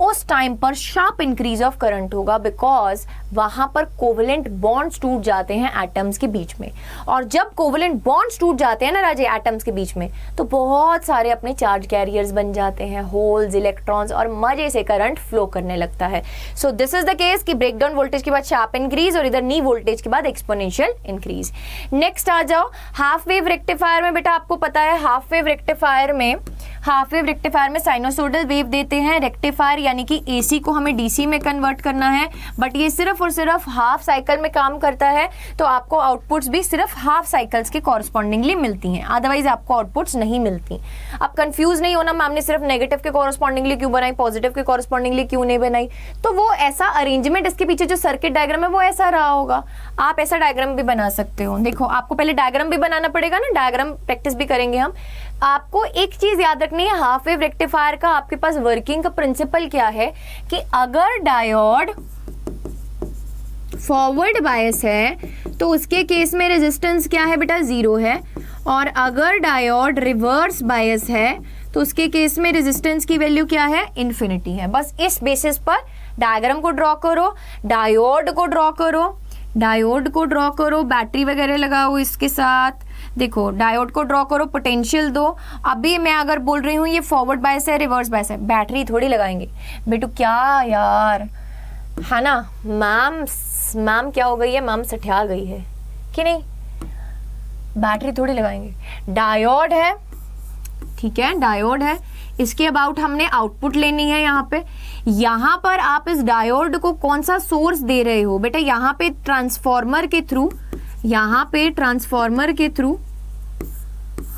A: उस टाइम पर शार्प इंक्रीज ऑफ करंट होगा, बिकॉज वहां पर कोवेलेंट बॉन्ड्स टूट जाते हैं एटम्स के बीच में। और जब कोवेलेंट बॉन्ड्स टूट जाते हैं ना राजे एटम्स के बीच में, तो बहुत सारे अपने चार्ज कैरियर्स बन जाते हैं, होल्स, इलेक्ट्रॉन्स, और मजे से करंट फ्लो करने लगता है। So this is the case कि ब्रेकडाउन वोल्टेज के बाद शार्प इंक्रीज और इधर नी वोल्टेज के बाद एक्सपोनेंशियल इंक्रीज। नेक्स्ट आ जाओ हाफ वेव रेक्टिफायर में। बेटा आपको पता है हाफ वेव रेक्टिफायर में साइनोसोडल वेव देते हैं। रेक्टिफायर यानी कि एसी को हमें डीसी में कन्वर्ट करना है, बट ये सिर्फ और सिर्फ हाफ साइकिल में काम करता है, तो आपको आउटपुट्स भी सिर्फ हाफ साइकिल्स के कॉरस्पॉन्डिंगली मिलती हैं, अदरवाइज आपको आउटपुट्स नहीं मिलती। अब कंफ्यूज नहीं होना, मैम ने सिर्फ नेगेटिव के कॉरस्पॉन्डिंगली क्यों बनाई, पॉजिटिव के कॉरस्पॉन्डिंगली क्यों नहीं बनाई, तो वो ऐसा अरेंजमेंट, इसके पीछे जो सर्किट डायग्राम है वो ऐसा रहा होगा। आप ऐसा डायग्राम भी बना सकते हो। देखो आपको पहले डायग्राम भी बनाना पड़ेगा ना, डायग्राम प्रैक्टिस भी करेंगे हम। आपको एक चीज याद रखनी है, हाफ वेव रेक्टिफायर का आपके पास वर्किंग का प्रिंसिपल क्या है कि अगर डायोड फॉरवर्ड बायस है तो उसके केस में रेजिस्टेंस क्या है बेटा, 0 है, और अगर डायोड रिवर्स बायस है तो उसके केस में रेजिस्टेंस की वैल्यू क्या है, इन्फिनिटी है। बस इस बेसिस पर डायग्राम को ड्रॉ करो, डायोड को ड्रॉ करो, बैटरी वगैरह लगाओ इसके साथ। देखो डायोड को ड्रॉ करो, पोटेंशियल दो। अभी मैं अगर बोल रही हूँ ये फॉरवर्ड बायस है, रिवर्स बायस है, बैटरी थोड़ी लगाएंगे बेटू, क्या यार है ना, मैम क्या हो गई है, मैम सठिया गई है कि नहीं, बैटरी थोड़ी लगाएंगे। डायोड है, ठीक है, डायोड है, इसके अबाउट हमने आउटपुट लेनी है। यहाँ पर आप इस डायोड को कौन सा सोर्स दे रहे हो बेटा, यहाँ पे ट्रांसफॉर्मर के थ्रू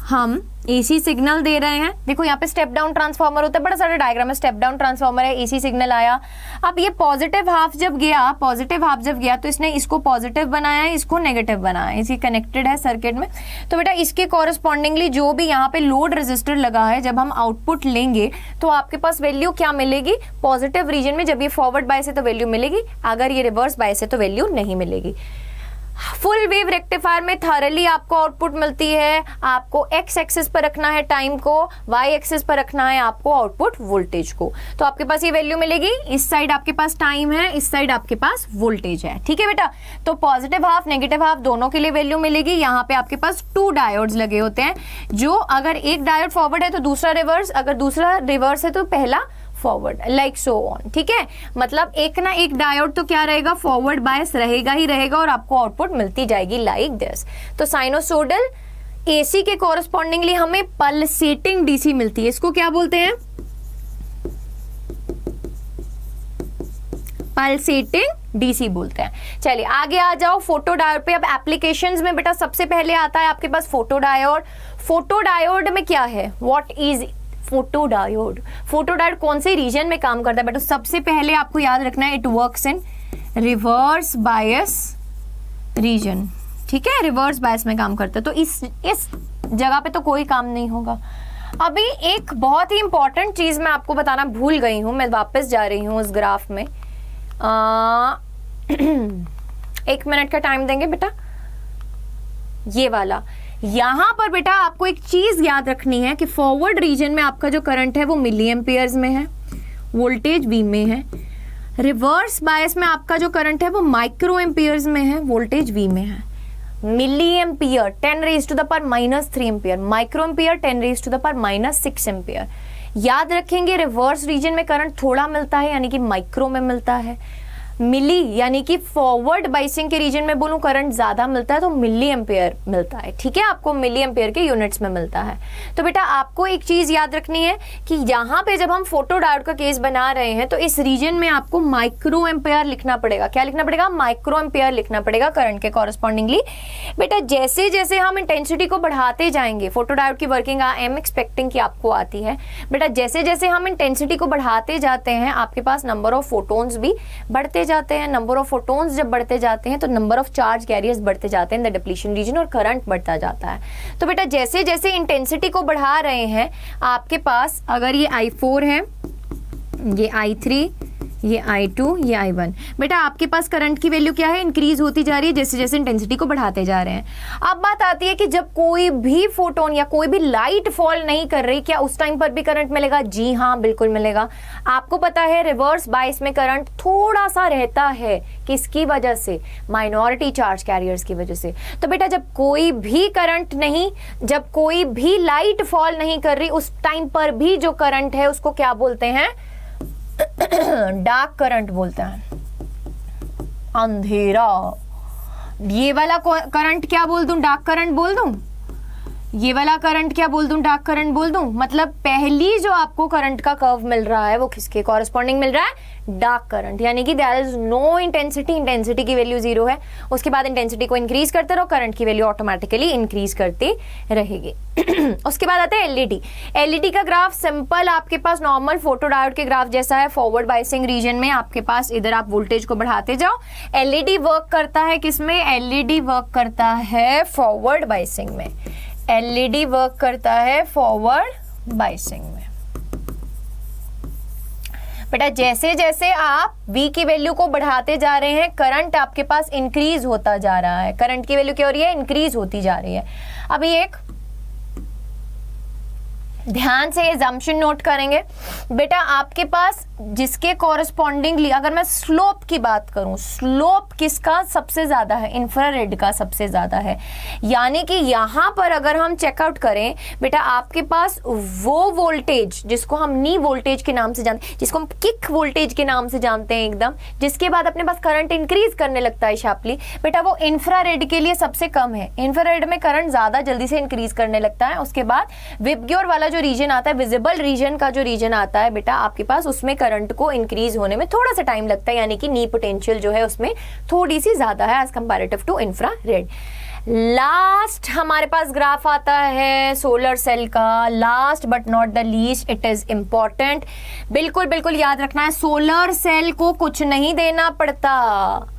A: हम एसी सिग्नल दे रहे हैं, देखो यहाँ पे स्टेप डाउन ट्रांसफार्मर होता है, बड़ा सारा डायग्राम है, स्टेप डाउन ट्रांसफार्मर है, एसी सिग्नल आया। अब ये पॉजिटिव हाफ जब गया तो इसने इसको पॉजिटिव बनाया है, इसको नेगेटिव बनाया, इसी कनेक्टेड है सर्किट में। तो बेटा इसके कॉरस्पॉन्डिंगली जो भी यहाँ पे लोड रेजिस्टर लगा है, जब हम आउटपुट लेंगे तो आपके पास वैल्यू क्या मिलेगी, पॉजिटिव रीजन में जब ये फॉरवर्ड बायस है तो वैल्यू मिलेगी, अगर ये रिवर्स बायस है तो वैल्यू नहीं मिलेगी। फुल वेव रेक्टिफायर में थॉरली आपको आउटपुट मिलती है, आपको एक्स एक्सिस पर रखना है टाइम को, वाई एक्सिस पर रखना है आपको आउटपुट वोल्टेज को। तो आपके पास ये वैल्यू मिलेगी, इस साइड आपके पास टाइम है, इस साइड आपके पास वोल्टेज है, ठीक है बेटा। तो पॉजिटिव हाफ नेगेटिव हाफ दोनों के लिए वैल्यू मिलेगी। यहाँ पे आपके पास 2 डायोड्स लगे होते हैं, जो अगर एक डायोड फॉरवर्ड है तो दूसरा रिवर्स, अगर दूसरा रिवर्स है तो पहला फॉरवर्ड, लाइक सो ऑन, ठीक है। मतलब एक ना एक डायोड तो क्या रहेगा, फॉरवर्ड बायस रहेगा ही रहेगा और आपको आउटपुट मिलती जाएगी लाइक दिस। तो साइनोसोडल एसी के कॉरस्पॉन्डिंगली हमें पल्सेटिंग डीसी मिलती है, इसको क्या बोलते हैं, पल्सेटिंग डीसी बोलते हैं। चलिए आगे आ जाओ फोटो डायोड पे। अब एप्लीकेशंस में बेटा सबसे पहले आता है आपके पास फोटो डायोड। फोटो डायोड में क्या है, what is photo diode? Photo diode कौन से रीजन में काम करता है बेटा? सबसे पहले आपको याद रखना है, it works in reverse bias region, ठीक है, रिवर्स बायस में काम करता है। तो इस जगह पे तो कोई काम नहीं होगा। अभी एक बहुत ही इंपॉर्टेंट चीज मैं आपको बताना भूल गई हूं, मैं वापस जा रही हूं उस ग्राफ में। 1 मिनट का टाइम देंगे बेटा। ये वाला यहां पर बेटा आपको एक चीज याद रखनी है कि फॉरवर्ड रीजन में आपका जो करंट है वो मिली एम्पियर्स में है, वोल्टेज वी में है। रिवर्स बायस में आपका जो करंट है वो माइक्रो एम्पियर्स में है, वोल्टेज वी में है। Milli ampere 10⁻³ ampere, micro ampere 10⁻⁻6 ampere. याद रखेंगे रिवर्स रीजन में करंट थोड़ा मिलता है, यानी कि माइक्रो में मिलता है। मिली यानी कि फॉरवर्ड बाइसिंग के रीजन में बोलूं करंट ज्यादा मिलता है तो मिली एम्पियर मिलता है, ठीक है, आपको मिली एम्पियर के यूनिट्स में मिलता है। तो बेटा आपको एक चीज याद रखनी है कि यहाँ पे जब हम फोटो डायोड का केस बना रहे हैं तो इस रीजन में आपको माइक्रो एम्पियर लिखना पड़ेगा। क्या लिखना पड़ेगा? माइक्रो एम्पियर लिखना पड़ेगा करंट के कॉरस्पॉन्डिंगली। बेटा जैसे जैसे हम इंटेंसिटी को बढ़ाते जाएंगे, फोटो डायोड की वर्किंग आई एम एक्सपेक्टिंग कि आपको आती है बेटा, जैसे जैसे हम इंटेंसिटी को बढ़ाते जाते हैं आपके पास नंबर ऑफ फोटोन्स भी बढ़ते जाते हैं। नंबर ऑफ फोटोन्स जब बढ़ते जाते हैं तो नंबर ऑफ चार्ज कैरियर्स बढ़ते जाते हैं इन द डिप्लीशन रीजन और करंट बढ़ता जाता है। तो बेटा जैसे जैसे इंटेंसिटी को बढ़ा रहे हैं आपके पास, अगर ये I4 है, ये I3, ये I2, ये I1, बेटा आपके पास करंट की वैल्यू क्या है, इंक्रीज होती जा रही है जैसे जैसे इंटेंसिटी को बढ़ाते जा रहे हैं। अब बात आती है कि जब कोई भी फोटोन या कोई भी लाइट फॉल नहीं कर रही, क्या उस टाइम पर भी करंट मिलेगा? जी हाँ, बिल्कुल मिलेगा। आपको पता है रिवर्स बायस में करंट थोड़ा सा रहता है, किसकी वजह से? माइनॉरिटी चार्ज कैरियर्स की वजह से। तो बेटा जब कोई भी करंट नहीं, जब कोई भी लाइट फॉल नहीं कर रही, उस टाइम पर भी जो करंट है उसको क्या बोलते हैं? डार्क करंट बोलते हैं, अंधेरा। ये वाला करंट क्या बोल दूं? डार्क करंट बोल दूं। ये वाला करंट क्या बोल दूं? डार्क करंट बोल दूं। मतलब पहली जो आपको करंट का कर्व मिल रहा है वो किसके कॉरस्पॉन्डिंग मिल रहा है? डार्क करंट, यानी कि there is no intensity, intensity की वैल्यू 0 है। उसके बाद इंटेंसिटी को इंक्रीज करते रहो, करंट की वैल्यू ऑटोमेटिकली इंक्रीज करती रहेगी। उसके बाद आता है एलईडी। एलईडी का ग्राफ सिंपल आपके पास नॉर्मल फोटो डायोड के ग्राफ जैसा है। फॉरवर्ड बायसिंग रीजन में आपके पास इधर आप वोल्टेज को बढ़ाते जाओ। एलईडी वर्क करता है किसमें? एलईडी वर्क करता है फॉरवर्ड बायसिंग में। एलईडी वर्क करता है फॉरवर्ड बायसिंग में। बेटा जैसे जैसे आप V की वैल्यू को बढ़ाते जा रहे हैं करंट आपके पास इंक्रीज होता जा रहा है। करंट की वैल्यू क्या हो रही है? इंक्रीज होती जा रही है। अभी एक ध्यान से एजम्पशन नोट करेंगे बेटा, आपके पास जिसके कॉरस्पॉन्डिंगली अगर मैं स्लोप की बात करूं, स्लोप किसका सबसे ज्यादा है? इंफ्रारेड का सबसे ज्यादा है। यानी कि यहां पर अगर हम चेकआउट करें बेटा, आपके पास वो वोल्टेज जिसको हम नी वोल्टेज के नाम से जानते हैं, जिसको हम किक वोल्टेज के नाम से जानते हैं एकदम, जिसके बाद अपने पास करंट इंक्रीज करने लगता है शार्पली, बेटा वो इंफ्रारेड के लिए सबसे कम है। इंफ्रारेड में करंट ज्यादा जल्दी से इंक्रीज करने लगता है। उसके बाद विबग्योर वाला जो रीजन आता है, विजिबल रीजन का जो रीजन आता है बेटा आपके पास, उसमें करंट को इंक्रीज होने में थोड़ा सा टाइम लगता है, यानी कि नी पोटेंशियल जो है उसमें थोड़ी सी ज्यादा है as comparative to infrared. Last हमारे पास ग्राफ आता है सोलर सेल का, last but not the least, it is important. बिल्कुल बिल्कुल याद रखना है, सोलर सेल को कुछ नहीं देना पड़ता,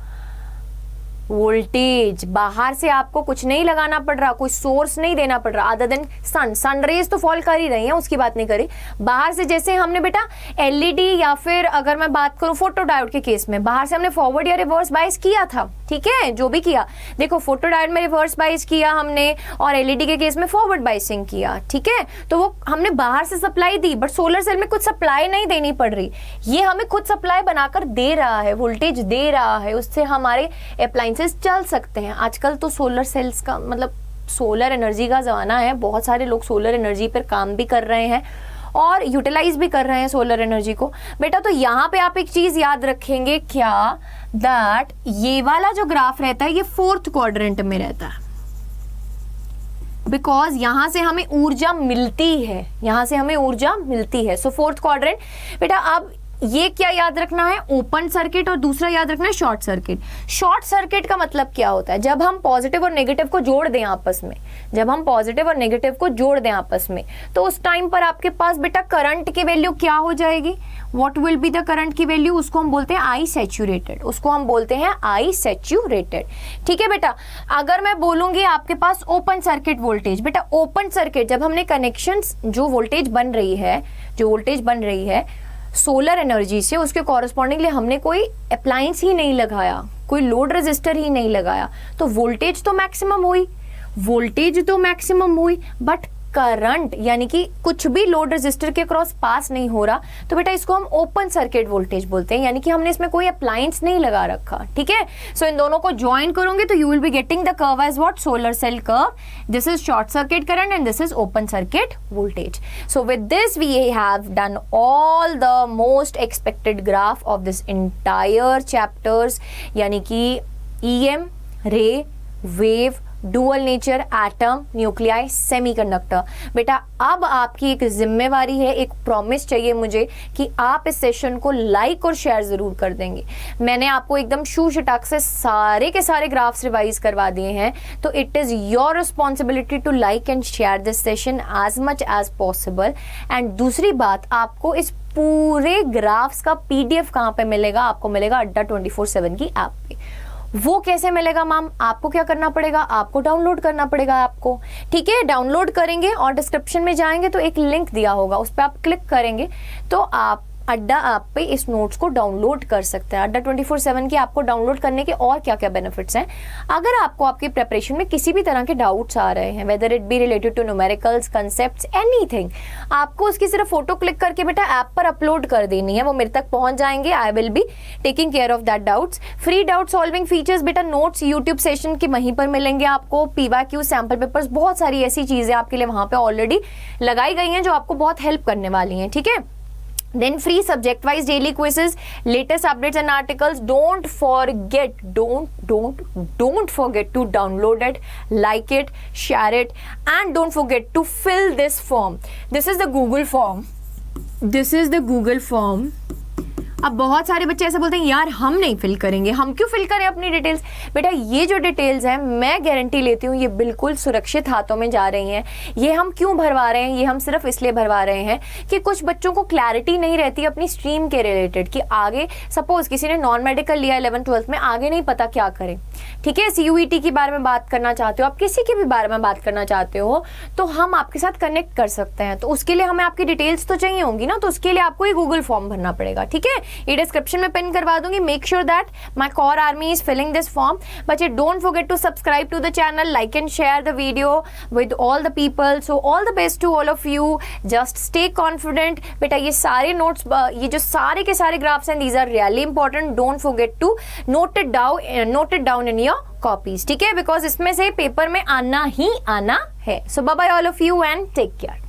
A: वोल्टेज बाहर से आपको कुछ नहीं लगाना पड़ रहा, कोई सोर्स नहीं देना पड़ रहा अदर देन सन रेज तो फॉल कर ही रही है, उसकी बात नहीं करी। बाहर से जैसे हमने बेटा एलईडी या फिर अगर मैं बात करूं फोटो डायोड के केस में, बाहर से हमने फॉरवर्ड या रिवर्स बायस किया था, ठीक है, जो भी किया, देखो फोटो डायोड में रिवर्स बायस किया हमने और एलईडी के केस में फॉरवर्ड बायसिंग किया, ठीक है, तो वो हमने बाहर से सप्लाई दी, बट सोलर सेल में कुछ सप्लाई नहीं देनी पड़ रही, ये हमें खुद सप्लाई बनाकर दे रहा है, वोल्टेज दे रहा है, उससे हमारे अप्लायंसेस चल सकते हैं। आजकल तो सोलर सेल्स का मतलब सोलर एनर्जी का जमाना है, बहुत सारे लोग सोलर एनर्जी पर काम भी कर रहे हैं और यूटिलाइज भी कर रहे हैं सोलर एनर्जी को। बेटा तो यहाँ पे आप एक चीज याद रखेंगे क्या, दैट ये वाला जो ग्राफ रहता है ये फोर्थ क्वाड्रेंट में रहता है, बिकॉज यहां से हमें ऊर्जा मिलती है, यहां से हमें ऊर्जा मिलती है। सो फोर्थ क्वाड्रेंट। बेटा अब ये क्या याद रखना है, ओपन सर्किट, और दूसरा याद रखना है शॉर्ट सर्किट। शॉर्ट सर्किट का मतलब क्या होता है, जब हम पॉजिटिव और नेगेटिव को जोड़ दें आपस में, जब हम पॉजिटिव और नेगेटिव को जोड़ दें आपस में, तो उस टाइम पर आपके पास बेटा करंट की वैल्यू क्या हो जाएगी, what will be the current की वैल्यू, उसको हम बोलते हैं आई सैचुरेटेड, उसको हम बोलते हैं आई सैचुरेटेड, ठीक है बेटा। अगर मैं बोलूंगी आपके पास ओपन सर्किट वोल्टेज, बेटा ओपन सर्किट जब हमने कनेक्शंस, जो वोल्टेज बन रही है, जो वोल्टेज बन रही है सोलर एनर्जी से, उसके कॉरेस्पॉन्डिंगली हमने कोई अप्लायंस ही नहीं लगाया, कोई लोड रेजिस्टर ही नहीं लगाया, तो वोल्टेज तो मैक्सिमम हुई, वोल्टेज तो मैक्सिमम हुई, बट करंट यानी कि कुछ भी लोड रेजिस्टर के क्रॉस पास नहीं हो रहा, तो बेटा इसको हम ओपन सर्किट वोल्टेज बोलते हैं, यानी कि हमने इसमें कोई अप्लायंस नहीं लगा रखा, ठीक है। सो इन दोनों को ज्वाइन करोगे तो you will be getting the curve as what, solar cell curve. This is short circuit current and this is open circuit voltage. So with this we have done all the most expected graph of this entire chapters, यानी कि EM, ray, wave, dual nature, atom, nuclei, semiconductor. बेटा अब आपकी एक जिम्मेवारी है, एक promise चाहिए मुझे कि आप इस सेशन को लाइक और शेयर जरूर कर देंगे। मैंने आपको एकदम शू शटाक से सारे के सारे ग्राफ्स रिवाइज करवा दिए हैं, तो it is your responsibility to like and share this session as much as possible. And दूसरी बात, आपको इस पूरे ग्राफ्स का PDF कहाँ पे मिलेगा, आपको मिलेगा अड्डा 24/7 की ऐप पे। वो कैसे मिलेगा मैम, आपको क्या करना पड़ेगा, आपको डाउनलोड करना पड़ेगा आपको, ठीक है। डाउनलोड करेंगे और डिस्क्रिप्शन में जाएंगे तो एक लिंक दिया होगा, उस पर आप क्लिक करेंगे तो आप अड्डा ऐप पे इस नोट्स को डाउनलोड कर सकते हैं। अड्डा 24/7 की आपको डाउनलोड करने के और क्या क्या बेनिफिट्स हैं, अगर आपको आपकी प्रिपरेशन में किसी भी तरह के डाउट्स आ रहे हैं, whether it be related to numericals, concepts, anything, आपको उसकी सिर्फ फोटो क्लिक करके बेटा ऐप पर अपलोड कर देनी है, वो मेरे तक पहुंच जाएंगे। I will be taking care of that doubts. Free doubt solving features बेटा नोट्स यूट्यूब सेशन के वहीं पर मिलेंगे आपको, PYQ, सैम्पल पेपर्स, बहुत सारी ऐसी चीजें आपके लिए वहां पे ऑलरेडी लगाई गई हैं जो आपको बहुत हेल्प करने वाली हैं, ठीक है। Then free subject wise daily quizzes, latest updates and articles. Don't forget to download it, like it, share it, and don't forget to fill this form. This is the Google form. अब बहुत सारे बच्चे ऐसे बोलते हैं यार हम नहीं फिल करेंगे, हम क्यों फिल करें अपनी डिटेल्स। बेटा ये जो डिटेल्स हैं मैं गारंटी लेती हूँ ये बिल्कुल सुरक्षित हाथों में जा रही हैं। ये हम क्यों भरवा रहे हैं, ये हम सिर्फ इसलिए भरवा रहे हैं कि कुछ बच्चों को क्लैरिटी नहीं रहती अपनी स्ट्रीम के रिलेटेड कि आगे सपोज किसी ने नॉन मेडिकल लिया 11th-12th में, आगे नहीं पता क्या करें, ठीक है। CUET के बारे में बात करना चाहते हो, आप किसी के भी बारे में बात करना चाहते हो तो हम आपके साथ कनेक्ट कर सकते हैं, तो उसके लिए हमें आपकी डिटेल्स तो चाहिए होंगी ना, तो उसके लिए आपको ये गूगल फॉर्म भरना पड़ेगा, ठीक है। ये डिस्क्रिप्शन में पिन करवा दूंगी। Make sure that my core army is filling this form. बच्चे don't forget to subscribe to the channel, like and share the video with all the people. So all the best to all of you, just stay confident. बेटा ये सारे notes, ये जो सारे के सारे graphs हैं, these are really important, don't forget to note it down in your copies, ठीक है, बिकॉज इसमें से पेपर में आना ही आना है। So bye bye all of you and take care.